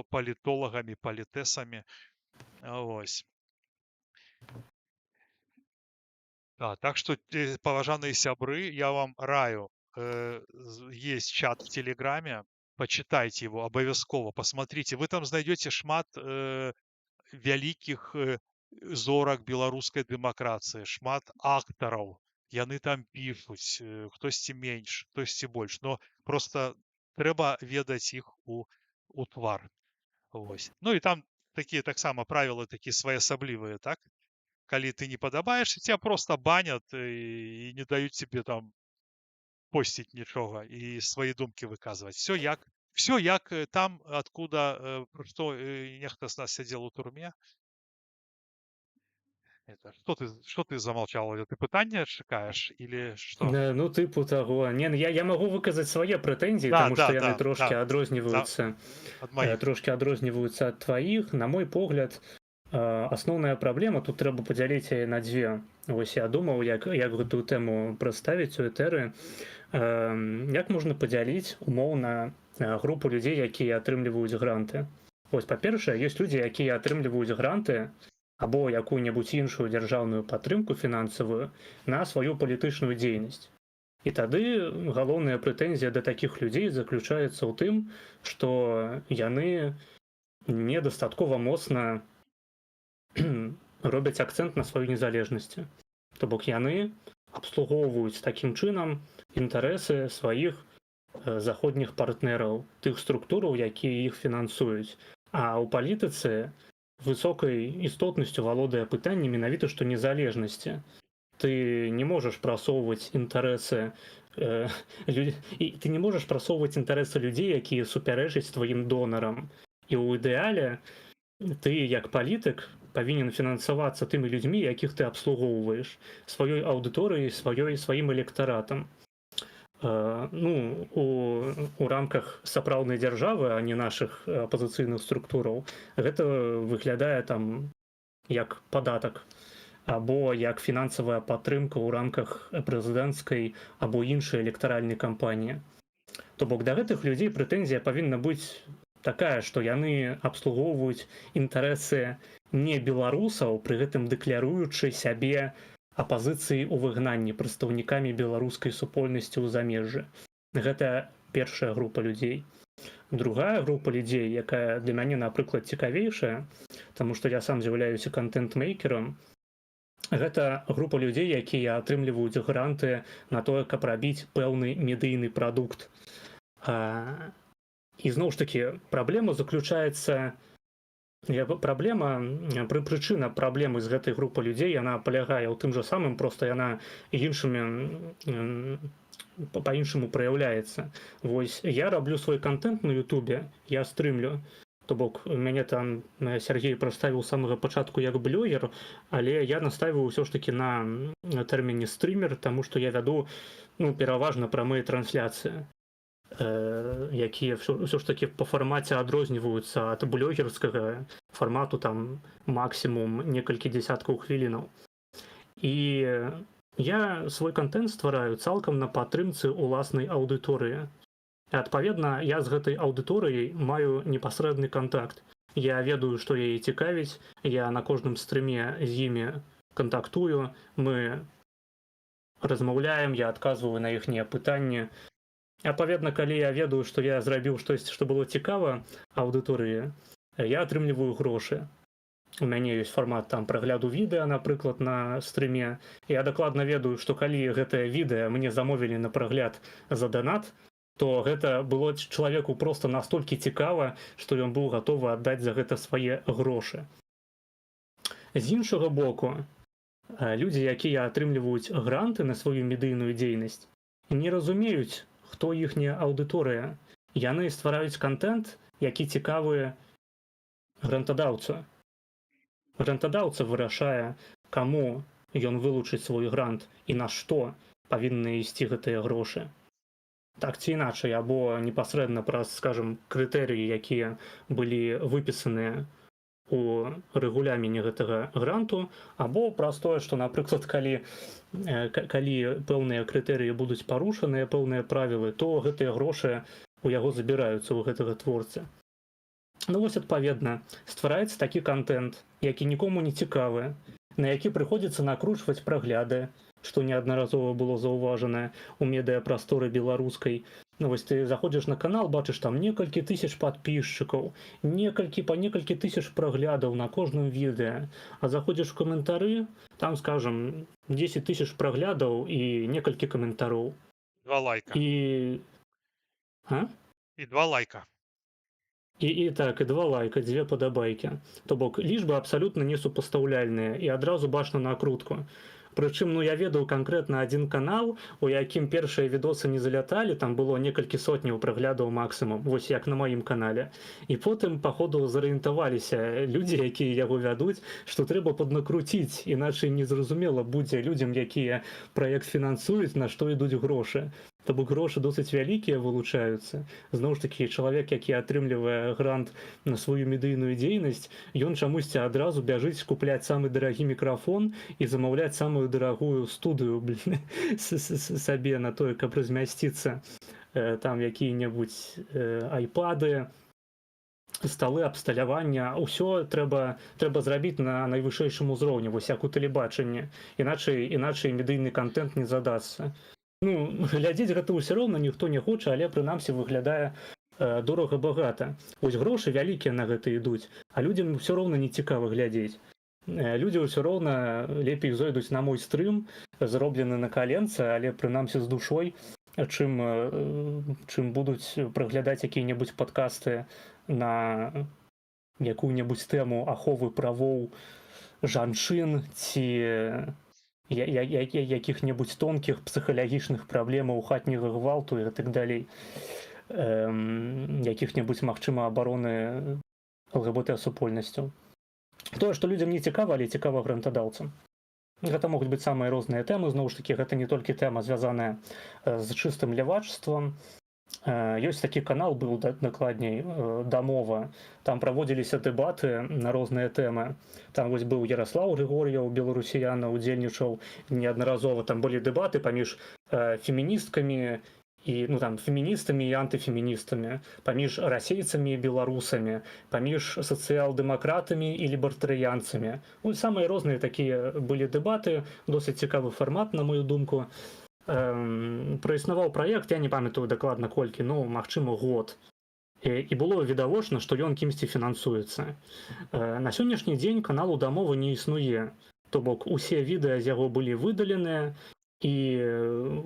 палітолагамі, палітэсамі. Вось. Так что, паважаныя сябры, я вам раю, есть чат в Телеграме, почитайте его обовязково, посмотрите. Вы там знайдете шмат вялікіх зорак беларускай дэмакрацыі, шмат актараў. Яны там пішуць, хтосьці менш, хтосьці больш. Но просто трэба ведаць іх у твар. Вось. Ну і там такія таксама правілы такія своеасаблівыя, так? Калі ты не падабаешься, тебя просто банят і не даюць тебе там посціць нічога і свае думкі выказваць. Все як там, откуда, што нехта з нас сядзел у турме. Это, что ты замолчал? Ты пытанне чакаеш или что? Ну, типу того. Не, ну, я могу выказаць свае прэтэнзіі, Да, таму што да, яны да, трошки да. адрозніваюцца Ад маіх. трошки адрозніваюцца ад тваіх. На мой погляд, асноўная праблема, тут трэба падзяліць яе на дзве. Вось я думаў, як гэтую тэму прадставіць у этэры. Як можна падзяліць умоўна групу людзей, якія атрымліваюць гранты? Вось, па-першае, ёсць людзі, якія атрымліваюць гранты або якую-небудзь іншую дзяржаўную падтрымку фінансавую на сваю палітычную дзейнасць. І тады галоўная прэтэнзія да такіх людзей заключаецца ў тым, што яны недастаткова моцна робяць акцэнт на сваёй незалежнасці. То бок яны абслугоўваюць такім чынам інтарэсы сваіх заходніх партнераў, тых структураў, якія іх фінансуюць. А ў палітыцы высокай істотнасцю валодае пытанне менавіта што незалежнасці. Ты не можаш прасоўваць інтарэсы ты не можаш прасоўваць інтарэсы людзей, якія супярэчаць тваім донарам. І ў ідэале ты як палітык павінен фінансавацца тымі людзьмі, якіх ты абслугоўваеш, сваёй аўдыторыяй, сваім электаратам. Ну, у рамках сапраўднай дзяржавы, а не нашых апазіцыйных структураў, гэта выглядае там як падатак або як фінансавая падтрымка ў рамках прэзідэнцкай або іншай электаральнай кампаніі. То бок да гэтых людзей прэтэнзія павінна быць такая, што яны абслугоўваюць інтарэсы не беларусаў, пры гэтым дэкляруючы сябе апазіцыі ў выгнанні прадстаўнікамі беларускай супольнасці ў замежжы. Гэта першая група людзей. Другая група людзей, якая для мяне, напрыклад, цікавейшая, таму што я сам з'яўляюся контент-мейкерам, гэта група людзей, якія атрымліваюць гранты на тое, каб рабіць пэўны медыйны прадукт. І зноў ж такі, праблема заключаецца прычына праблемы з гэтай групы людзей, яна палягае ў тым жа самым, проста яна па-іншаму праяўляецца. Вось я раблю свой контент на Ютубе, я стрымлю. То бок мяне там Сергей прадставіў з самага пачатку як блогер, але я наставіў ўсё ж такі на тэрміне стрымер, таму што я вяду пераважна прамыя трансляцыі, якія ўсё ж такі па фармаце адрозніваюцца ад блогерскага фармату там максімум некалькі дзесяткаў хвілінаў. І я свой контент ствараю цалкам на падтрымцы ўласнай аўдыторыі. Адпаведна, я з гэтай аўдыторыяй маю непасрэдны кантакт. Я ведаю, што яе цікавіць, я на кожным стрыме з імі кантактую, мы размаўляем, я адказваю на іхнія пытанні. Адпаведна, калі я ведаю, што я зрабіў штосьці, што было цікава аўдыторыі, я атрымліваю грошы. У мяне ёсць фармат там прагляду відэа, напрыклад, на стрыме. Я дакладна ведаю, што калі гэтае відэа мне замовілі на прагляд за данат, то гэта было чалавеку проста настолькі цікава, што ён быў гатовы аддаць за гэта свае грошы. З іншага боку, людзі, якія атрымліваюць гранты на сваю медыйную дзейнасць, не разумеюць, хто іхняя аўдыторыя. Яны ствараюць контент, які цікавы грантадаўцу. Грантадаўца вырашае, каму ён вылучыць свой грант і на што павінны ісці гэтыя грошы. Так ці іначай, або непасрэдна праз, скажем, крытэрыі, якія былі выпісаныя у рэгуляміне гэтага гранту, або праз тое, што, напрыклад, калі пэўныя крытэрыі будуць парушаныя, пэўныя правілы, то гэтыя грошы у яго забіраюцца ў гэтага творцы. Ну вось, адпаведна, ствараецца такі контент, які нікому не цікавы, на які прыходзіцца накручваць прагляды, што неаднаразова было заўважана ў медыапрасторы беларускай. Ну вось ты заходзіш на канал, бачыш там некалькі тысяч падпісчыкаў, па некалькі тысяч праглядаў на кожным відэа, а заходзіш у каментары, там, скажем, 10 тысяч праглядаў і некалькі каментароў. 2 лайка. І... А? І 2 лайка. І так, і 2 лайка, 2 падабайкі. То бок, лічбы абсалютна несупастаўляльныя, і адразу бачна накрутку. Прычым, ну, я ведаў канкрэтна адзін канал, у якім першыя відосы не заляталі, там было некалькі сотняў праглядаў максімум, вось як на маім канале. І потым, паходу, зарыентаваліся людзі, якія яго вядуць, што трэба паднакруціць, іначай незразумела будзе людзям, якія праект фінансуюць, на што ідуць грошы. То бок грошы досыць вялікія вылучаюцца. Зноў ж такі, чалавек, які атрымлівае грант на сваю медыйную дзейнасць, ён чамусьці адразу бяжыць купляць самы дарагі мікрафон і замаўляць самую дарагую студыю сабе на тое, каб размясціцца там якія-небудзь айпады, сталы абсталявання. Усё трэба зрабіць на найвышэйшым узроўні, вось як у тэлебачанні. Іначай медыйны контент не задасца. Ну, глядзець гэта ўсё роўна ніхто не хоча, але прынамсі выглядае дорага-багата. Вось грошы вялікія на гэта ідуць, а людзям ўсё роўна не цікава глядзець. Людзі ўсё роўна лепей зойдуць на мой стрым, зроблены на каленцы, але прынамсі з душой, чым будуць праглядаць якія-небудзь падкасты на якую-небудзь тэму аховы правоў жанчын ці якіх-небудзь тонкіх псіхалагічных праблемаў хатняга гвалту і так далей, якіх-небудзь, магчыма, абароны ЛГБТ-супольнасцяў. Тое, што людзям не цікава, але цікава грантадаўцам. Гэта могуць быць самыя розныя тэмы, зноў ж такі, гэта не толькі тэма, звязаная з чыстым лявачствам. Ёсць такі канал быў, дакладней, «Дамова». Там праводзіліся дэбаты на розныя тэмы. Там вось быў Яраслаў Григор'яў, беларусіяна, удзельнічаў неаднаразова. Там былі дэбаты паміж феміністкамі і, ну, там, феміністамі і антыфеміністамі, паміж расейцамі і беларусамі, паміж сацыял-дэмакратамі і лібертарыянцамі. Ну, самыя розныя такія былі дэбаты, досыць цікавы фармат, на мою думку. Праіснаваў праект, я не памятаю дакладна колькі, ну, магчыма, год. І было відавочна, што ён кімсьці фінансуецца. На сённяшні дзень каналу «Дамова» не існуе. То бок, усе відэа з яго былі выдаленыя, і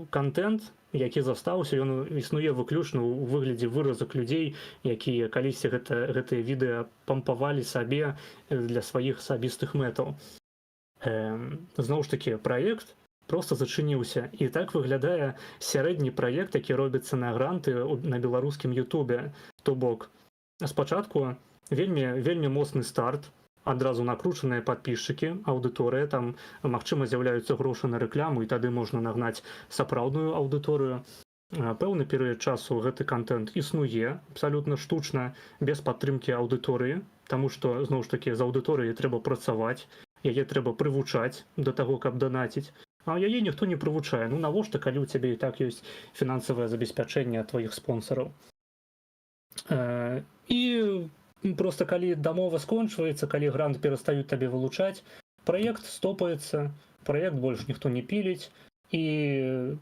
контент, які застаўся, ён існуе выключна ў выглядзе выразак людзей, якія калісьці гэтыя відэа пампавалі сабе для сваіх асабістых мэтаў. Зноў ж такі, праект просто зачыніўся. І так выглядае сярэдні праект, які робіцца на гранты на беларускім ютубе. То бок, спачатку вельмі моцны старт, адразу накручаныя падпісчыкі, аўдыторыя, там, магчыма, з'яўляюцца грошы на рэкламу, і тады можна нагнаць сапраўдную аўдыторыю. Пэўны перыяд часу гэты контент існуе абсалютна штучна, без падтрымкі аўдыторыі, таму што, зноў ж такі, з аўдыторыяй трэба працаваць, яе трэба прывучаць да таго, каб данаціць. А яе ніхто не прывучае. Ну, навошта, калі ў цябе і так ёсць фінансавае забеспячэнне ад тваіх спонсараў. І проста калі дамова скончваецца, калі грант перастаюць табе вылучаць, праект стопаецца, праект больш ніхто не піліць, і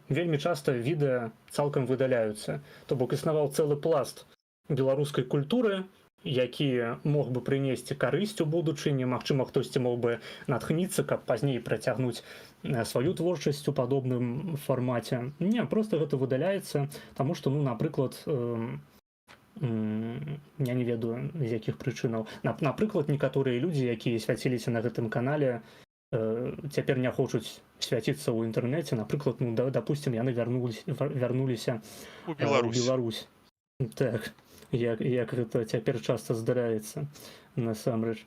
вельмі часта відэа цалкам выдаляюцца. То бок існаваў цэлы пласт беларускай культуры, які мог бы прынесці карысць у будучыні, магчыма, хтосьці мог бы натхніцца, каб пазней працягнуць сваю творчасць у падобным фармаце. Не, проста гэта выдаляецца, таму што, ну, напрыклад, я не ведаю, з якіх прычынаў. Напрыклад, некаторыя людзі, якія свяціліся на гэтым канале, цяпер не хочуць свяціцца ў інтэрнэце. Напрыклад, ну, дапусцім, яны вярнуліся у Беларусь. Так. Як гэта цяпер часта здараецца насамрэч.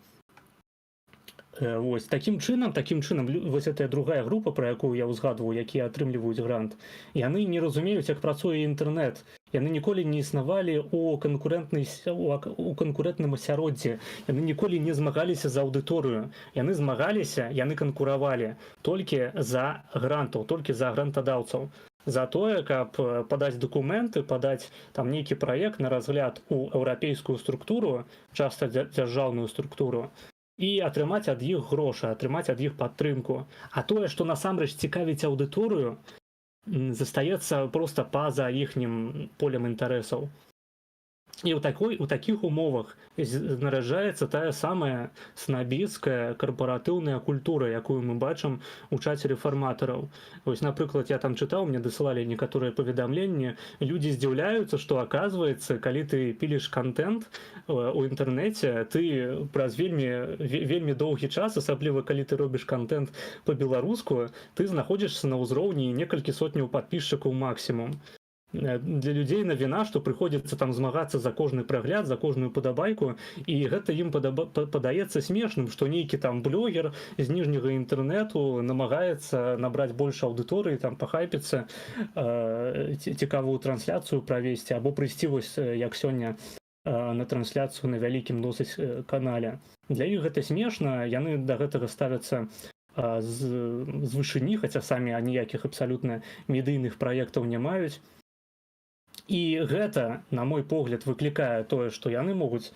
Вось такім чынам вось гэтая другая група, пра якую я ўзгадваў, якія атрымліваюць грант, яны не разумеюць, як працуе інтэрнэт. Яны ніколі не існавалі у канкурэнтным асяроддзі. Яны ніколі не змагаліся за аўдыторыю. Яны змагаліся, яны канкуравалі толькі за грантаў, толькі за грантадаўцаў. За тое, каб падаць дакументы, падаць там нейкі праект на разгляд у еўрапейскую структуру, часта дзяржаўную структуру, і атрымаць ад іх грошы, атрымаць ад іх падтрымку. А тое, што насамрэч цікавіць аўдыторыю, застаецца проста па-за іхнім полем інтарэсаў. І ў такіх умовах нараджаецца тая самая снабіцкая карпаратыўная культура, якую мы бачым у чаце рэфарматараў. Вось, напрыклад, я там чытаў, мне дасылалі некаторыя паведамленні, людзі здзіўляюцца, што, аказваецца, калі ты піліш контент у інтэрнэце, ты праз вельмі доўгі час, асабліва калі ты робіш контент па-беларуску, ты знаходзішся на ўзроўні некалькі сотняў падпісчыкаў максімум. Для людзей навіна, што прыходзіцца там змагацца за кожны прагляд, за кожную падабайку, і гэта ім падаецца смешным, што нейкі там блогер з ніжняга інтэрнэту намагаецца набраць больш аўдыторыі, там пахайпіцца, цікавую трансляцыю правесці, або прыйсці вось як сёння на трансляцыю на вялікім досыць канале. Для іх гэта смешна, яны да гэтага ставяцца з вышыні, хаця самі аніякіх абсалютна медыйных праектаў не маюць. І гэта, на мой погляд, выклікае тое, што яны могуць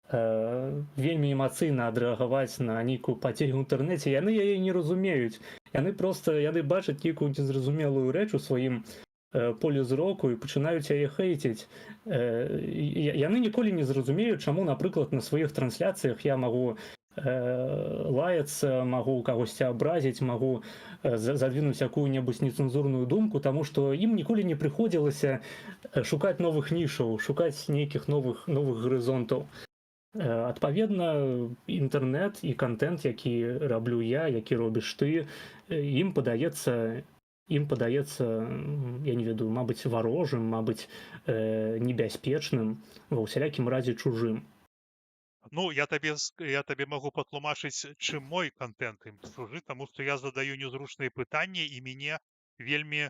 вельмі эмацыйна адрэагаваць на нейкую падзею ў інтэрнэце. Яны яе не разумеюць. Яны бачаць нейкую незразумелую рэч у сваім поле зроку і пачынаюць яе хейціць. Яны ніколі не зразумеюць, чаму, напрыклад, на сваіх трансляцыях я магу лаяцца, магу кагосьці абразіць, магу задвинуць якую-небудзь нецэнзурную думку, таму што ім ніколі не прыходзілася шукаць новых нішаў, шукаць нейкіх новых гарызонтаў. Адпаведна, інтэрнэт і контент, які раблю я, які робіш ты, ім падаецца, я не ведаю, мабыць, варожым, мабыць, небяспечным, ва ўсялякім разе чужым. Ну, я табе магу патлумачыць, чым мой контент ім чужы, таму што я задаю незручныя пытанні, і мяне вельмі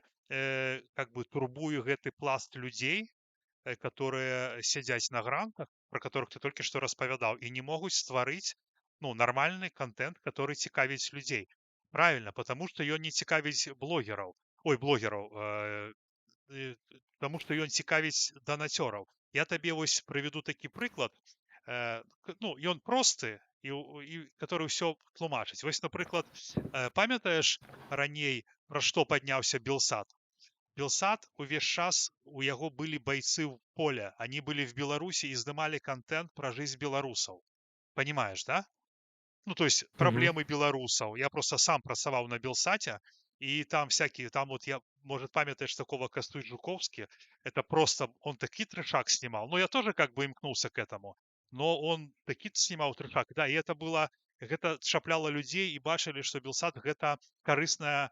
турбуе гэты пласт людзей, которые сядзяць на грантах, про которых ты толькі што распавядаў, і не могуць стварыць нармальны контент, который цікавіць людзей. Правильно, потому что ён не цікавіць блогераў, потому что ён цікавіць данацёраў. Я табе вось прыведу такі прыклад, ён просты, і который ўсё тлумачыць. Вось, напрыклад, памятаеш раней, пра што падняўся Белсат? Белсат увесь час, у яго былі бойцы в поле, они были в Беларуси и здымали контент про жизнь белорусаў. Понимаешь, да? То есть проблемы белорусаў. Я просто сам працаваў на Белсаце, и там может, памятаешь такого Кастусь Жуковский, это просто, он такие трешак снимал, я тоже имкнулся к этому, но он такі снимаў трешак, да, и гэта чапляло людей, и бачылі, что Белсат гэта карыснае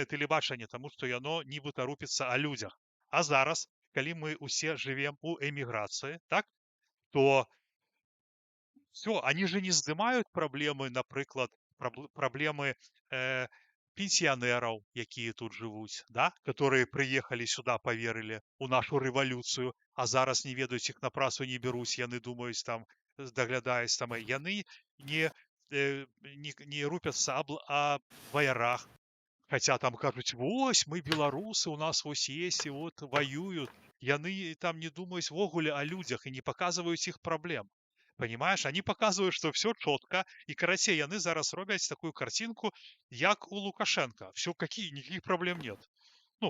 тэлебачанне, таму што яно нібыта рупіцца о людях. А зараз, калі мы усе живем у эміграцыі, так, то все, они же не здымают проблемы, напрыклад, проблемы пенсионеров, якія тут жывуць, да, которые приехали сюда, поверили у нашу рэвалюцыю, а зараз не ведаюць, іх на працу не бяруць, яны думаюць там, даглядаюць там, яны не рупяцца о ваярах, хотя там кажуць, вось, мы беларусы, у нас вось есть, и вот воюют, яны там не думаюць вогуле о людях и не показываюць іх проблем. Понимаешь, они показывают, что все четко, и карацей, яны зараз робяць такую картинку, як у Лукашенко. Все, никаких проблем нет.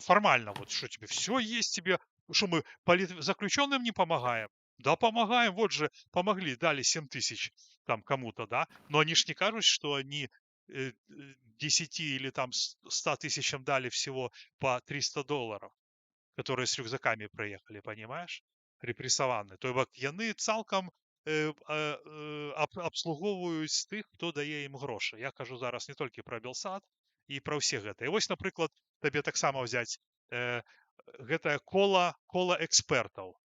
Формально, вот что тебе, все есть тебе, что мы политзаключенным не помогаем? Да, помогаем, вот же, помогли, дали 7 тысяч там кому-то, да, но они ж не кажут, что они 10 или там 100 тысячам дали всего по $300, которые с рюкзаками проехали, понимаешь, репрессованы. То есть яны цалкам абслугоўваюць тых, хто дае ім грошы. Я кажу зараз не толькі пра Белсат і пра ўсе гэта. І вось, напрыклад, табе таксама ўзяць гэтае кола экспертаў.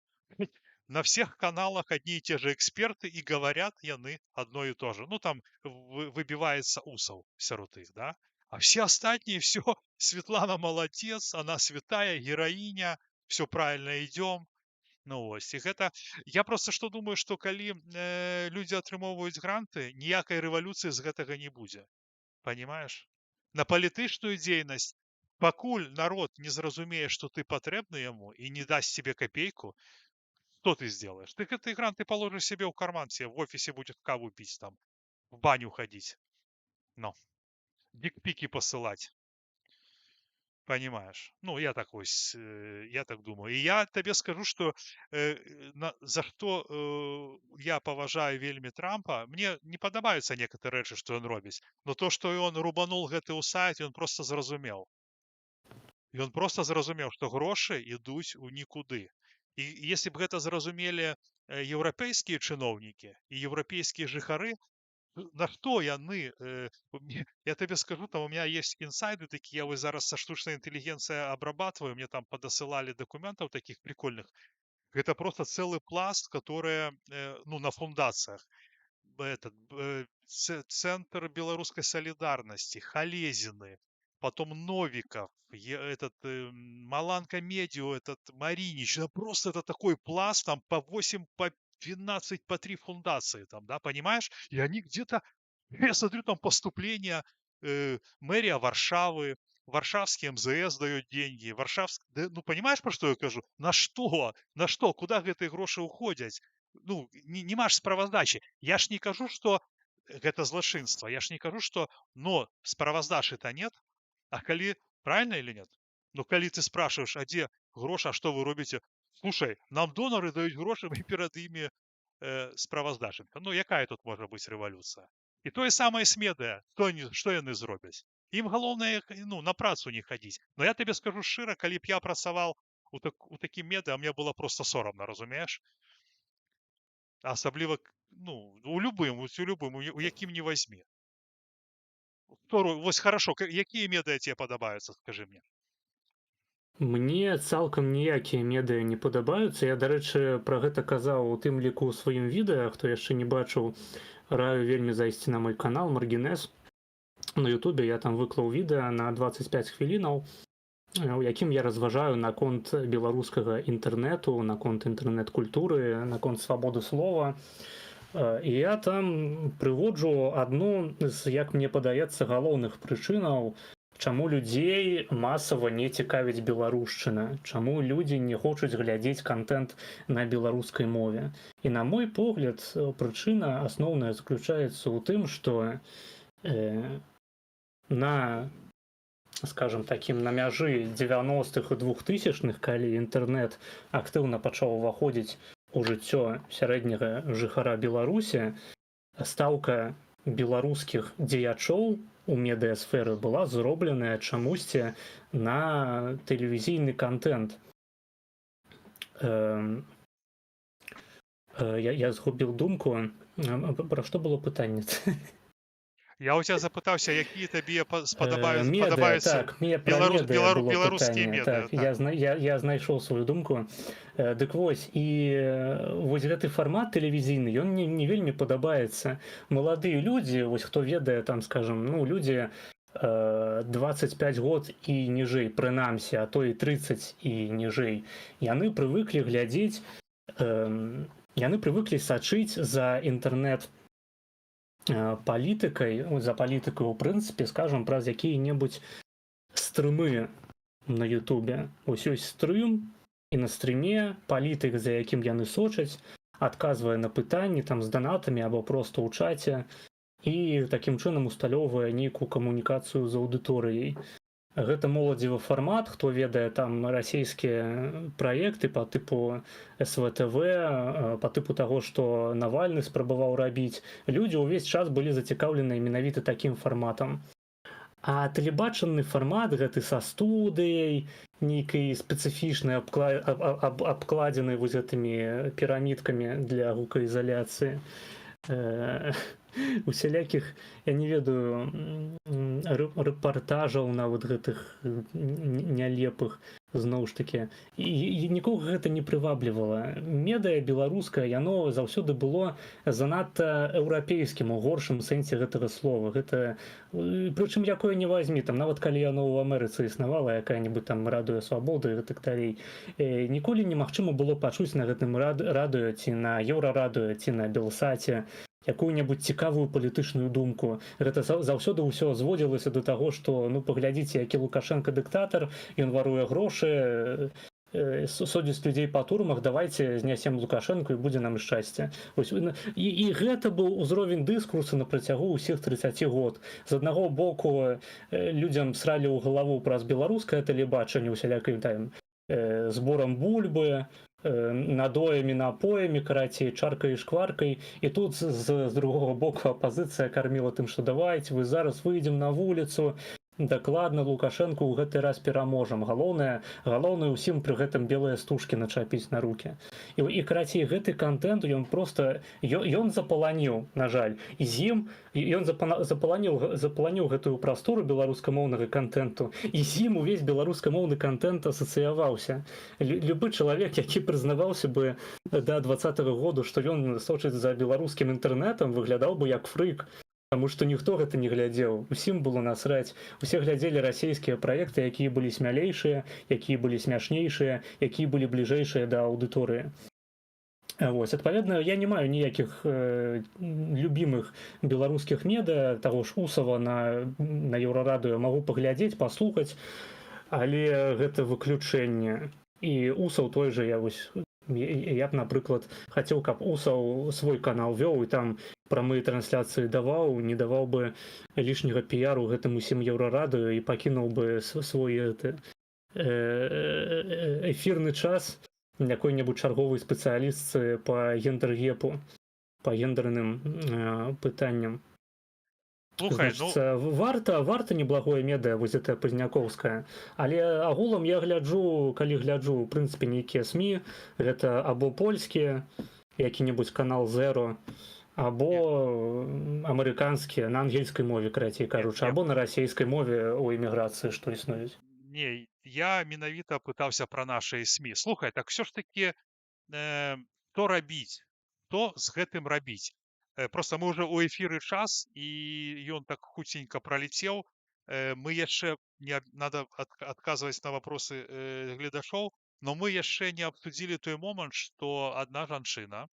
на всех каналах одни и те же эксперты, и говорят яны одно и то же. Ну, там выбивается усов сярод іх, да? А все остальные, все, Светлана молодец, она святая, героиня, все правильно идем. Ну, ось, і гэта... Я просто што думаю, што калі людзі атрымоўваюць гранты, ніякай рэвалюцыі з гэтага не будзе. Понимаешь? На палітычную дзейнасць, пакуль народ не зразумее, што ты патрэбны яму і не дасць тебе копейку, что ты сделаешь? Ты этой гранты положишь себе в карман, себе в офисе будет каву пить там, в баню ходить. Ну, дикпики посылать. Понимаешь? Ну, я так ось, я так думаю. И я тебе скажу, что за что я поважаю вельмі Трампа, мне не падабаюцца некоторые рэчы, што ён робіць, но то, што ён рубанул гэты ў сайт, ён просто зразумеў. Ён просто зразумеў, што грошы ідуць у нікуды. І если б гэта зразумелі еўрапейскія чыноўнікі і еўрапейскія жыхары, на что яны, я тебе скажу, там у меня есть инсайды такие, я вот зараз со штучной интеллигенцией обрабатываю, мне там подосылали документов таких прикольных. Это просто целый пласт, которые, ну, на фундациях. Этот, Центр белорусской солидарности, Халезины, потом Новиков, этот Маланка Медио, этот Маринич, просто это такой пласт, там по 8, по 12, по 3 фундации, там, да, понимаешь? И они где-то, я смотрю, там поступления, мэрия Варшавы, Варшавский МЗС дает деньги, Варшавский, ну, понимаешь, про что я кажу? На что? На что? Куда гэтыя грошы уходят? Ну, не маш справаздачи. Я ж не кажу, что гэта злачынства. Я ж не кажу, что, но справаздачы-то нет. А калі, правильно или нет? Ну, калі ты спрашиваешь, а где грошы, а что вы робите? Слушай, нам доноры дают грошы, мы перед ими справаздачы. Ну, якая тут может быть революция? И то же самое с медыа. Что яны зробяць? Им галоўнае, ну, на працу не ходить. Но я тебе скажу шчыра, калі б я працаваў у такім медыа, мне было просто соромно, разумеешь? Асабліва, ну, у любым, у якім не возьми. Вось хорошо, якія медыа тебе падабаюцца, скажи мне. Мне цалкам ніякія медыа не падабаюцца. Я, дарэчы, пра гэта казаў у тым ліку ў сваім відэа, хто яшчэ не бачыў, раю вельмі зайсці на мой канал Маргінез. На Ютубе я там выклаў відэа на 25 хвілінаў, у якім я разважаю наконт беларускага інтэрнэту, наконт інтэрнэт-культуры, наконт свабоды слова. І я там прыводжу адну з, як мне падаецца, галоўных прычынаў, чаму людзей масава не цікавіць беларушчына, чаму людзі не хочуць глядзець контент на беларускай мове. І на мой погляд, прычына асноўная заключаецца ў тым, што на, скажем таким, на мяжы 90-х і 2000-х, калі інтэрнэт актыўна пачаў уваходзіць у жыццё сярэдняга жыхара Беларусі, стаўка беларускіх дзеячоў у медыасферы была зробленая чамусьці на тэлевізійны контент. Я згубіў думку. Пра што было пытанне? Я у тебя запытаўся, якія табе Медыа, падабаюцца так, беларускія медыа. Так, я знайшоў сваю думку. Дык вось, і вось гэты фармат тэлевізійны, ён не вельмі падабаецца. Маладыя людзі, вось хто ведае, там, скажем, ну, людзі 25 год і ніжэй, прынамсі, а то і 30 і ніжэй, яны прывыклі глядзець, яны прывыклі сачыць за інтэрнэт палітыкай, за палітыкай у прынцыпе, скажам, праз якія-небудзь стрымы на Ютубе. Ось ёсць стрым, і на стрыме палітык, за якім яны сочаць, адказвае на пытанні там з данатамі або проста ў чаце і такім чынам усталёўвае нейкую камунікацыю з аўдыторыяй. Гэта моладзевы фармат, хто ведае там расійскія праекты па тыпу СВТВ, па тыпу таго, што Навальны спрабаваў рабіць. Людзі ўвесь час былі зацікаўленыя менавіта такім фарматам. А тэлебачанны фармат гэты са студыяй, нейкай спецыфічнай абкладзенай вось гэтымі пірамідкамі для гукаізаляцыі, усялякіх, я не ведаю, рэпартажаў нават гэтых нялепых. зноў ж такі і нікога гэта не прываблівала. Медыа беларускае яно заўсёды было занадта еўрапейскім у горшым сэнсе гэтага слова. Гэта прычым якое не вазьмі, там нават калі яно ў Амерыцы існавала, якая-небудзь там радыё свабоды і так далей, ніколі немагчыма было пачуць на гэтым радыё ці на еўрарадыё ці на белсаце якую-небудзь цікавую палітычную думку. Гэта заўсёды ўсё зводзілася да таго, што ну паглядзіце, які Лукашенко дыктатар, ён варуе грошы, судзіць людзей па турмах, давайте знясем Лукашенко і будзе нам шчасце. І гэта быў узровень дыскурсу на працягу ўсіх 30 год. З аднаго боку людзям сралі ў галаву праз беларускае тэлебачанне усялякай там зборам бульбы, надоямі, напоямі, карацей, чаркай і шкваркай. І тут з другого боку апазіцыя карміла тым, што давайте, вы зараз выйдзем на вуліцу, дакладна Лукашенко ў гэты раз пераможам. Галоўнае ўсім пры гэтым белыя стужкі начапіць на рукі. І карацей, гэты контент ён просто ён запаланіў, на жаль, і з ім ён запаланіў гэтую прастору беларускамоўнага контенту, і з ім увесь беларускамоўны контент асацыяваўся. Любы чалавек, які прызнаваўся бы да 20-го году, што ён сочыць за беларускім інтэрнэтам, выглядаў бы як фрык. Таму што ніхто гэта не глядзеў, усім было насраць. Усе глядзелі расійскія праекты, якія былі смялейшыя, якія былі смяшнейшыя, якія былі бліжэйшыя да аўдыторыі. Вось, адпаведна, я не маю ніякіх любімых беларускіх медыа, таго ж Усава на еўрарадыё магу паглядзець, паслухаць, але гэта выключэнне. І Усаў той жа я б, напрыклад, хацеў, каб Усаў свой канал вёў і там прамыя трансляцыі даваў, не даваў бы лішняга піяру гэтым усім еўрарадыё і пакінуў бы свой эфірны час якой-небудзь чарговай спецыялістцы па гендэр-гепу, па гендэрным пытанням. Слухай, варта неблагое медыа, вось гэта пазнякоўская, але агулам я гляджу, калі гляджу, у прынцыпе, нейкія СМІ, гэта або польскія, які-небудзь канал Zero, або амерыканскія на ангельскай мове, карацей кажучы, або на расійскай мове ў эміграцыі, што існуюць. Не, я менавіта пытаўся пра нашыя СМІ. Слухай, так все ж таки то рабіць, то з гэтым рабіць. Просто мы уже ў эфіры час, і ён так хуценька пралецеў. Мы яшчэ надо адказваць на вопросы гледашоў, но мы яшчэ не абсудзілі той момант, што адна жанчына,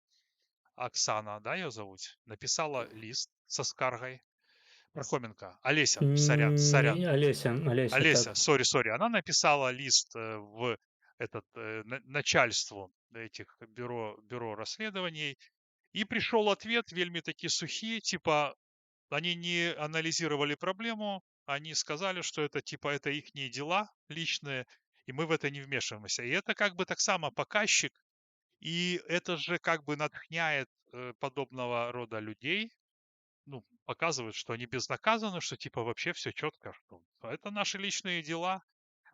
Оксана, да, ее зовут, написала лист со скаргой. Пархоменко. Олеся, сорян. Олеся, сори. Она написала лист в начальству этих бюро расследований, и пришел ответ вельми таки сухие, типа они не анализировали проблему, они сказали, что это типа это ихние дела личные, и мы в это не вмешиваемся. И это как бы так само показчик. И это же как бы натхняет подобного рода людей, ну, показывает, что они безнаказаны, что типа вообще все четко, что это наши личные дела.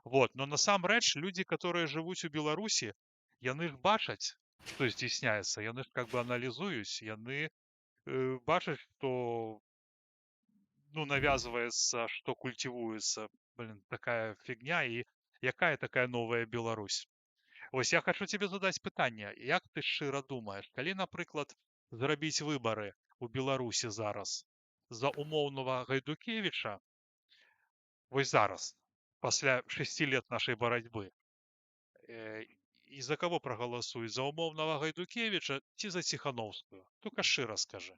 Вот, но насамрэч люди, которые живут у Беларуси, яны ж бачаць, что здійсняецца, яны ж как бы анализуюць, яны бачаць, что ну, навязывается, что культивуется, такая фигня, и якая такая новая Беларусь. Вось я хочу тебе задаць пытанне, як ты шчыра думаеш, калі, напрыклад, зрабіць выбары у Беларусі зараз за умоўнага Гайдукевіча, вось зараз, пасля 6 лет нашай барацьбы, і за каго прагаласуюць, за умоўнага Гайдукевіча ці за Ціхановскую? Только шчыра скажы.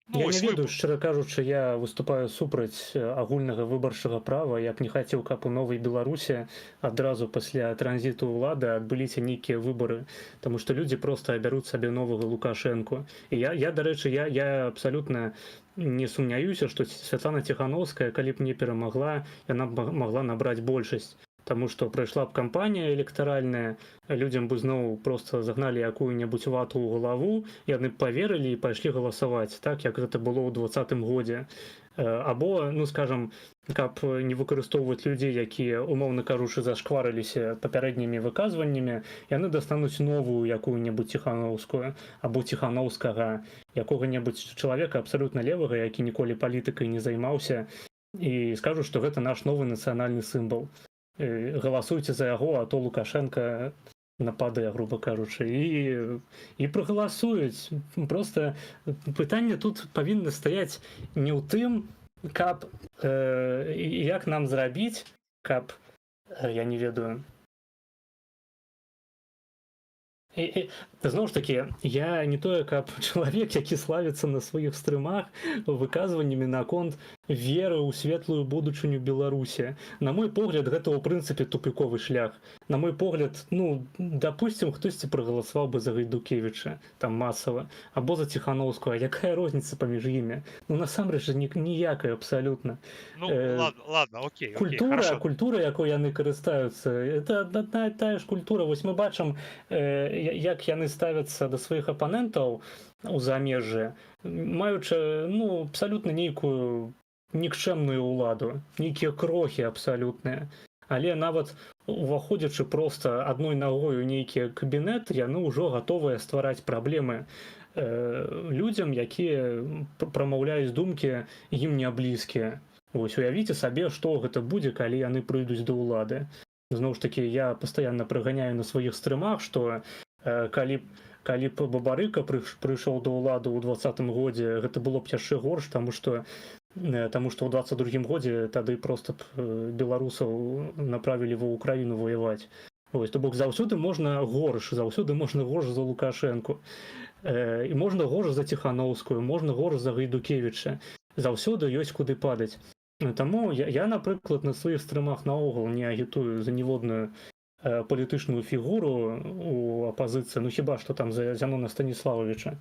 Я не ведаю, шчыра кажучы, я выступаю супраць агульнага выбарчага права, я б не хацеў, каб у новай Беларусі адразу пасля транзіту ўлады адбыліся нейкія выбары, таму што людзі проста абяруць сабе новага Лукашэнку. І я, дарэчы, я абсалютна не сумняюся, што Святлана Ціхановская, калі б не перамагла, яна б магла набраць большасць. Таму што прайшла б кампанія электаральная, людзям бы зноў проста загналі якую-небудзь вату ў галаву, яны б паверылі і пайшлі галасаваць, так, як гэта было ў 20-м годзе. Або, ну, скажам, каб не выкарыстоўваць людзей, якія, умоўна кажучы, зашкварыліся папярэднімі выказваннямі, яны дастануць новую якую-небудзь Ціхановскую, або Ціхановскага, якога-небудзь чалавека абсалютна левага, які ніколі палітыкай не займаўся, і скажуць, што гэта наш новы нацыянальны сімвал. галасуйце за яго, а то Лукашенко нападае, грубо кажучы, і прагаласуюць. Проста пытанне тут павінна стаяць не ў тым, каб як нам зрабіць, каб я не ведаю. Зноў ж такі, я не тое, каб чалавек, які славіцца на сваіх стрымах выказваннямі наконт веры ў светлую будучыню Беларусі. На мой погляд, гэта ў прынцыпе тупіковы шлях. На мой погляд, ну, допустим, хтосьці прагаласаваў бы за Гайдукевіча там масава, або за Ціхановскую, а якая розніца паміж імі? Ну насамрэч жа ніякая абсалютна. Ну, Э, ладно, окей, Культура, якой яны карыстаюцца, это адна і тая ж культура. Вось мы бачым, як яны ставяцца да сваіх апанентаў у замежжы, маючы, ну, абсалютна нейкую нікчэмную ўладу, нейкія крохі абсалютныя. Але нават уваходзячы проста адной нагой у нейкі кабінет, яны ўжо гатовыя ствараць праблемы людзям, якія прамаўляюць думкі ім не блізкія. Вось уявіце сабе, што гэта будзе, калі яны прыйдуць да ўлады. Зноў ж такі, я пастаянна прыганяю на сваіх стрымах, што калі б Бабарыка прыйшоў да ўлады ў 20-м годзе, гэта было б яшчэ горш, таму што ў 22-м годзе тады проста б беларусаў направілі ва ўкраіну ваяваць. Вось, то бок заўсёды можна горш за Лукашэнку. І можна горш за Ціхановскую, можна горш за Гайдукевіча. Заўсёды ёсць куды падаць. Таму я, напрыклад, на сваіх стрымах наогул не агітую за ніводную палітычную фігуру у апазіцыі, ну хіба што там за Зянона Станіславовича.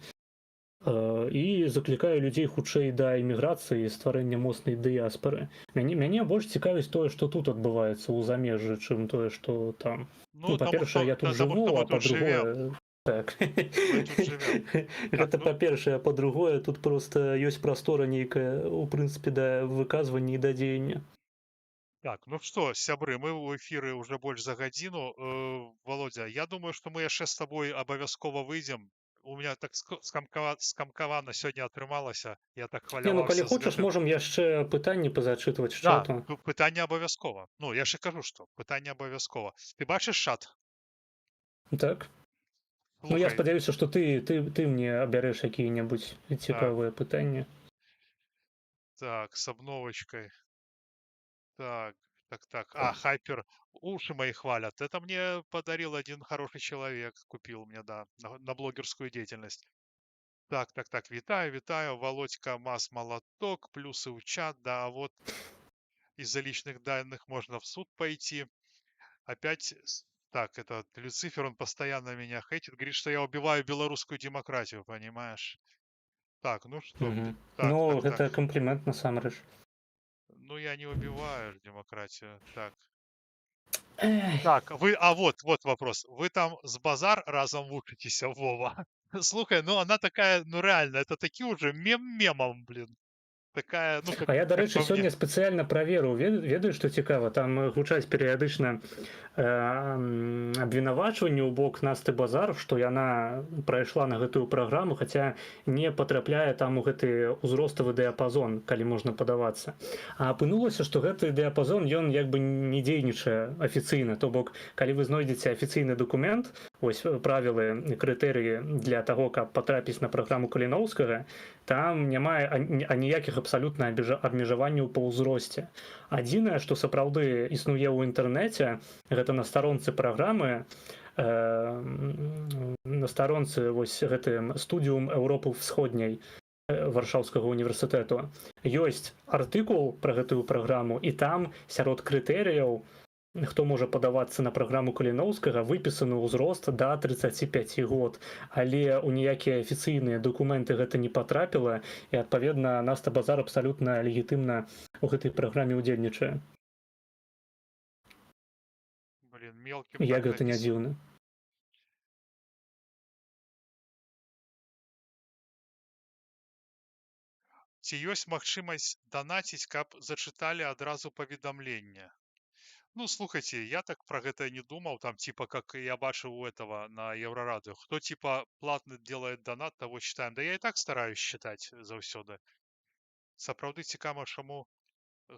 І заклікаю людзей хутчэй да эміграцыі і стварэння моцнай дыяспары. Мяне больш цікавіць тое, што тут адбываецца ў замежжы, чым тое, што там. Ну, па-першае, я тут жыву, а па-другое... Так. Гэта па-першае, а па-другое, тут проста ёсць прастора нейкая, у прынцыпе, да выказвання і да дзеяння. Так, ну что, сябры, мы ў эфіры уже больш за гадзіну. Володя, я думаю, што мы яшчэ з табой абавязкова выйдзем. У меня так скамкавана сёння атрымалася. Я так хваляваўся. Не, ну калі хочаш, можам яшчэ пытанні пазачытваць з чату. Да, пытанне абавязкова. Ну, я ж кажу, што пытанне абавязкова. Ты бачыш чат? Так. Ну, я спадзяюся, што ты мне абярэш якія-небудзь цікавыя пытанні. Так, с обновочкой. Так. Хайпер. Уши мои хвалят. Это мне подарил один хороший человек. Купил мне, да, на блогерскую деятельность. Так. Витаю. Володька, молоток. Плюсы в чат. Да, вот из-за личных данных можно в суд пойти. Опять... Так, это Люцифер, он постоянно меня хейтит. Говорит, что я убиваю белорусскую демократию, понимаешь? Так, ну что? Ну, это комплимент насамрэч. Ну, я не убиваю демократию. Так, вот вопрос. Вы там с базар разом учитесь, Вова? Слухай, ну она такая, ну реально, это такие уже мемом, блин. Такая, ну, А я, до речі, сьогодні спеціально праверыў, ведаю, што цікава, там гучаць перыядычна абвінавачванні ў бок Насты Базар, што яна прайшла на гэтую праграму, хаця не патрапляе там у гэты ўзроставы дыяпазон, калі можна падавацца. А апынулася, што гэты дыяпазон, ён як бы не дзейнічае афіцыйна, то бок, калі вы знойдзеце афіцыйны дакумент, вось правілы, крытэрыі для таго, каб патрапіць на праграму Каліноўскага, там няма аніякіх абсалютна абмежаванняў па ўзросце. Адзінае, што сапраўды існуе ў інтэрнэце, гэта на старонцы праграмы, на старонцы вось гэтым студіум Еўропы ўсходняй Варшаўскага універсітэту. Ёсць артыкул пра гэтую праграму, і там сярод крытэрыяў, хто можа падавацца на праграму Каліноўскага, выпісаны ўзрост да 35 год. Але ў ніякія афіцыйныя дакументы гэта не патрапіла, і, адпаведна, Наста Базар абсалютна легітымна ў гэтай праграме ўдзельнічае. Як гэта не дзіўна. Ці ёсць магчымасць данаціць, каб зачыталі адразу паведамленне? Ну, слушайте, я так про это не думал, там, типа, как я бачил у этого на Еврорадио. Кто, типа, платно делает донат, того читаем. Да я и так стараюсь читать заўсёды. Сапраўды цікава, чаму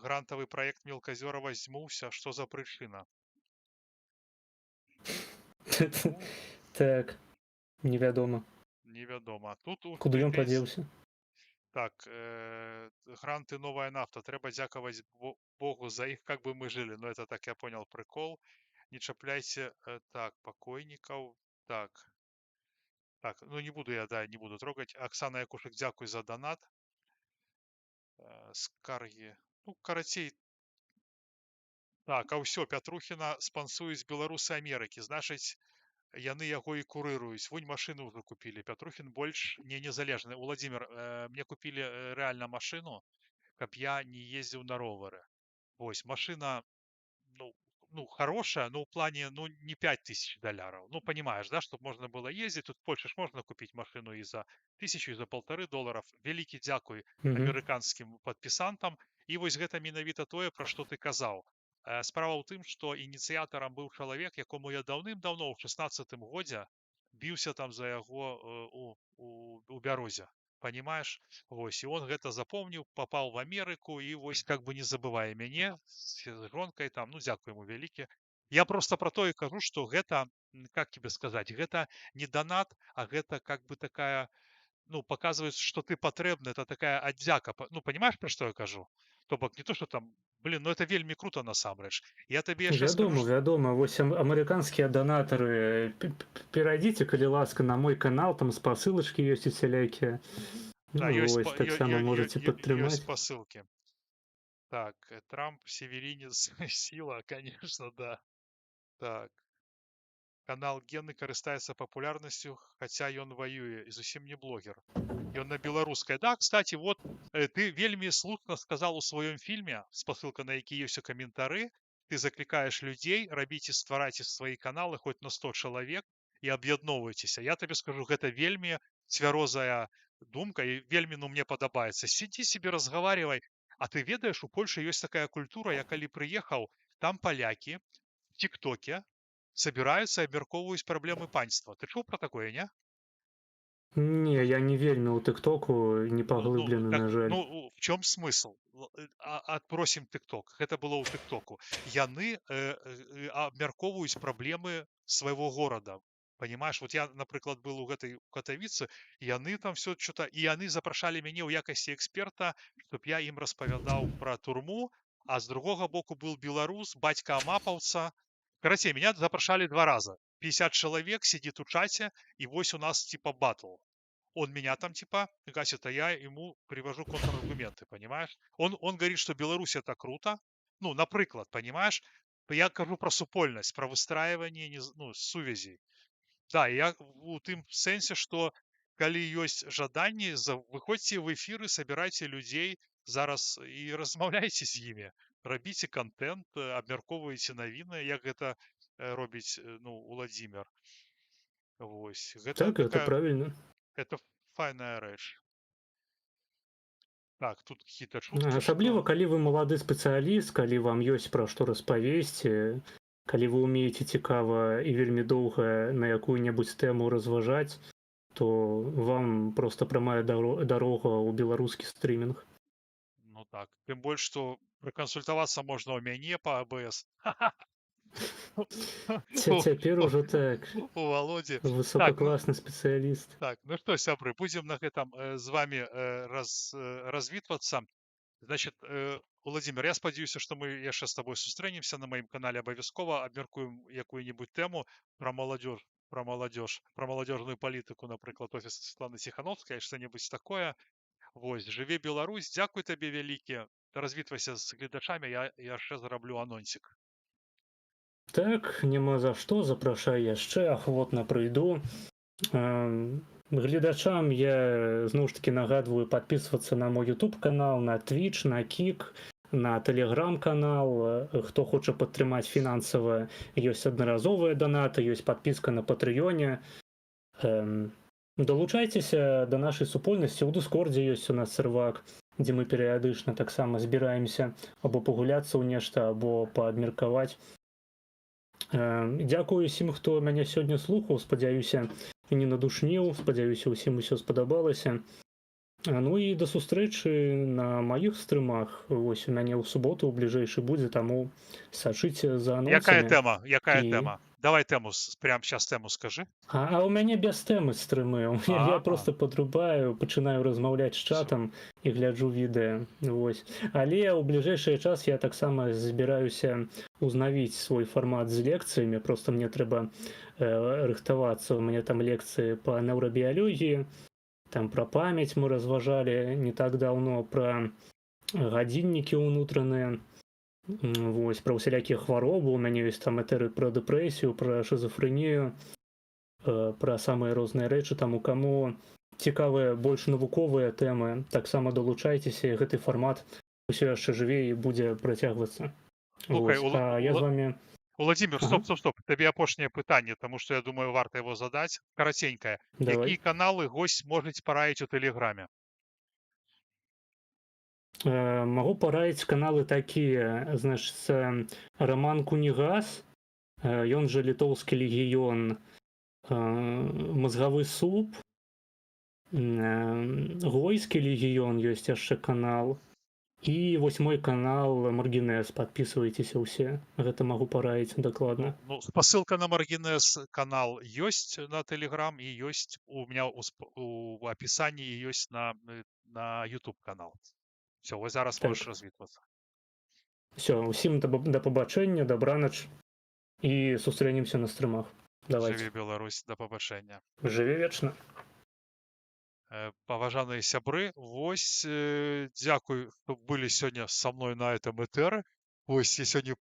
грантовый проект Мелкозерова зьмуўся, што за прычына? Ну, Так, невядома. невядома. Тут у Куды ён претэнзій- падзеўся? Так, гранты «Новая нафта». Треба дзякаваць Богу за іх, как бы мы жили. Но это, так я понял, прикол. Не чапляйте, так, покойников. Так, ну не буду я, да, не буду трогать. Оксана Якушек, дзякуй за донат. Скаргі. Ну, карацей. Так, а ўсё, Пятрухіна спансуюць беларусы Амерыкі. Значыць, яны яго і курыруюць. Вунь машыну ўжо купілі. Пятрухін больш не незалежны. Владимир, мне купілі рэальна машыну, каб я не ездзіў на ровары. Вось, машина, ну, хорошая, но в плане, ну, не $5000. Ну, понимаешь, да, чтобы можно было ездить. Тут в Польше ж можно купить машину и за 1000, и за $1500. Великий дзякуй Мгм. амерыканскім падпісантам. І вось гэта менавіта тое, пра што ты казаў. Справа ў тым, што ініцыятарам быў чалавек, якому я даўным-даўно ў 16-м годзе біўся там за яго у бярозе. Понимаешь? Вось, і он гэта запомніў, попал в Амерыку, і вось как бы не забывае мяне з жонкай там, ну, дзякуй ему вялікі. Я просто про тое кажу, што гэта, как тебе сказать, гэта не донат, а гэта как бы такая, ну, показывает, что ты патрэбны, это такая аддзяка. Ну, понимаешь, про што я кажу? То бок не то, что там, блин, ну это вельмі круто насамрэч. Я табе яшчэ скажу, Вядома, вядома. Вось амерыканскія данатары, перайдзіце, калі ласка, на мой канал, там спасылачкі ёсць усялякія. да, Ну, ёсць, вось, таксама можаце ёсць падтрымаць. посылки. Так, Трамп, северинец, сила, конечно, да. Так. Канал Гены карыстаецца папулярнасцю, хаця ён воюе і зусім не блогер. Ён на беларускай. Да, кстати, вот ты вельмі слушна сказал у сваём фильме, спасылка на які ёсць у каментары, ты закликаешь людей, рабіце, стварайце свои каналы хоть на 100 чалавек і аб'ядноўвайцеся. Я табе скажу, гэта вельмі цвярозая думка і вельмі, ну, мне падабаецца. Сиди себе, разговаривай. А ты ведаешь, у Польши есть такая культура, я калі прыехаў, там поляки в ТикТоке собираются и абмяркоўваюць праблемы панства. Ты чуў про такое, не? Не, я не вельмі ў тыктоку, не паглыблены, так, на жаль. ну, в чём смысл? Адпросім тыкток. Гэта было ў тыктоку. Яны абмяркоўваюць праблемы свайго горада. Понимаешь, вот я, напрыклад, был у гэтай Катавіцы, яны там все что-то, і яны запрашалі мяне ў якасці эксперта, чтоб я ім распавядаў пра турму, а з другога боку был беларус, бацька амапаўца. Карацей, меня запрашалі 2 раза. 50 человек сидит в чате, и вось у нас типа батл. Он меня там типа гасит, а я ему привожу контраргументы, понимаешь? Он говорит, что Беларусь это круто. Ну, напрыклад, понимаешь? Я кажу про супольнасць, про выстраивание, ну, сувязей. Да, я у тым сэнсе, што калі ёсць жаданне, выходзьце в эфиры, собирайте людей зараз і размаўляйце з імі. Рабіце контент, абмяркоўваеце навіны, як гэта робіць, ну, Владимир. Вось. Гэта Так, гэта такая, правільна. это файная рэч. Так, тут какие-то шутки. Асабліва, что... калі вы малады спецыяліст, калі вам ёсць пра што распавесці, калі вы ўмееце цікава і вельмі доўга на якую-небудзь тэму разважаць, то вам проста прямая дарога ў беларускі стрімінг. Ну так. Тым больш, што пракансультавацца можна ў мяне па АБС. Цяпер ужо так. У Володі. Высокакласны спецыяліст. Так, ну што, сябры, будзем на гэтым з вами развітвацца. Значит, Владимир, я спадзяюся, што мы яшчэ з тобой сустрэнемся на маім канале абавязкова, абмяркуем якую-нибудь тэму про маладзёжную палітыку, напрыклад, офіс Светланы Ціхановскай, што-небудзь такое. Вось, жыве Беларусь, дзякуй табе вялікі. Развітвайся з гледачамі, я яшчэ зараблю анонсік. Так, няма за што, запрашай яшчэ, ахвотна прыйду. Гледачам я зноў ж таки нагадваю падпісвацца на мой YouTube канал, на Twitch, на Кік, на Telegram канал. Хто хоча падтрымаць фінансава, ёсць аднаразовыя данаты, ёсць падпіска на Патрыёне. Далучайцеся да нашай супольнасці. У Дыскордзе ёсць у нас сервак, дзе мы перыядычна таксама збіраемся або пагуляцца ў нешта, або паабмеркаваць. Дзякую усім, хто мяне сёння слухаў. Спадзяюся, не надушніў. Спадзяюся, усім усё спадабалася. Ну і да сустрэчы на маіх стрымах. Вось у мяне ў суботу ў бліжэйшы будзе, таму сачыце за Якая анонсамі. тема? Якая І тема? Давай тему, прямо сейчас тему скажи. у мяне без тэмы стрымы. Я А, просто падрубаю, пачынаю размаўляць з все. чатам і гляджу відэа. Вось. Але ў бліжэйшы час я таксама збіраюся узнавіць свой фармат з лекцыямі. Просто мне трэба рыхтавацца. У мяне там лекцыі па неўрабіялогіі, там пра памяць мы разважалі не так даўно, пра гадзіннікі ўнутраныя. Вось, пра ўсялякія хваробы. У мяне ёсць там матэрыі пра дэпрэсію, пра шизофрэнію, пра самыя розныя рэчы. Таму каму цікавыя больш навуковыя тэмы, таксама далучайцеся, і гэты фармат усё яшчэ жыве і будзе працягвацца. Слухай, Вось. А я з вамі Владимир, ага, стоп. Табе апошняе пытанне, тому што я думаю, варта яго задаць. Караценькае. давай. Якія каналы госць можуць параіць у Тэлеграме? Магу параіць каналы такія, значыцца, Раман Кунігас, ён жа літоўскі легіён, мазгавы суп, Гойскі легіён ёсць яшчэ канал. І вось мой канал Маргінез, падпісвайцеся ўсе. Гэта магу параіць дакладна. Ну, спасылка на Маргінез канал ёсць на Тэлеграм і ёсць у меня у апісанні і ёсць на YouTube канал. Все, вось зараз Так. можаш развітвацца. Усё, усім да пабачэння, дабранач і сустрэнемся на стрымах. Давайте. Жыве Беларусь, да пабачэння. Жыве вечна. Паважаныя сябры, вось дзякуй, што былі сёння са мной на этом этеры. Вось я сёння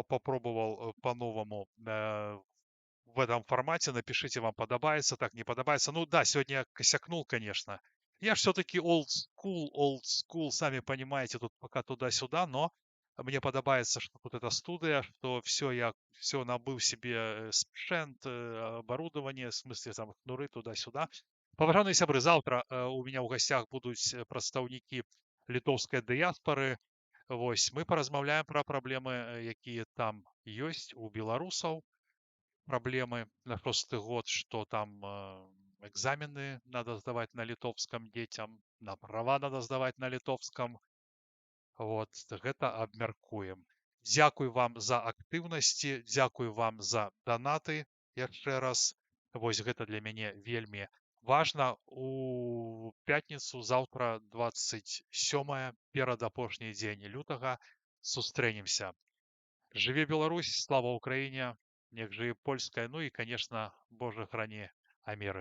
попробовал по-новому в этом формате. Напишите, вам подобается, так не подобается. Ну да, сегодня я косякнул, конечно. Я ж все-таки old school, сами понимаете, тут пока туда-сюда, но мне подобается, что тут эта студия, что я все набыл себе спшент, оборудование, в смысле там кнуры туда-сюда. Паважаныя сябры, заўтра у меня ў гасцях будуць прадстаўнікі літоўскай дыяспары. Вось мы паразмаўляем пра праблемы, якія там ёсць у беларусаў. Проблемы на 6-й год, что там экзамены надо сдавать на литовском детям, на права надо сдавать на литовском. Вот, гэта абмяркуем. Дзякуй вам за актыўнасці, дзякуй вам за донаты яшчэ раз. Вось гэта для мяне вельмі важна. У пятніцу заўтра 27 перад апошні дзень лютага сустрэнемся. Жыве Беларусь, слава Украіне, нех жыве польская, ну і, конечно, Боже храни Амерыку.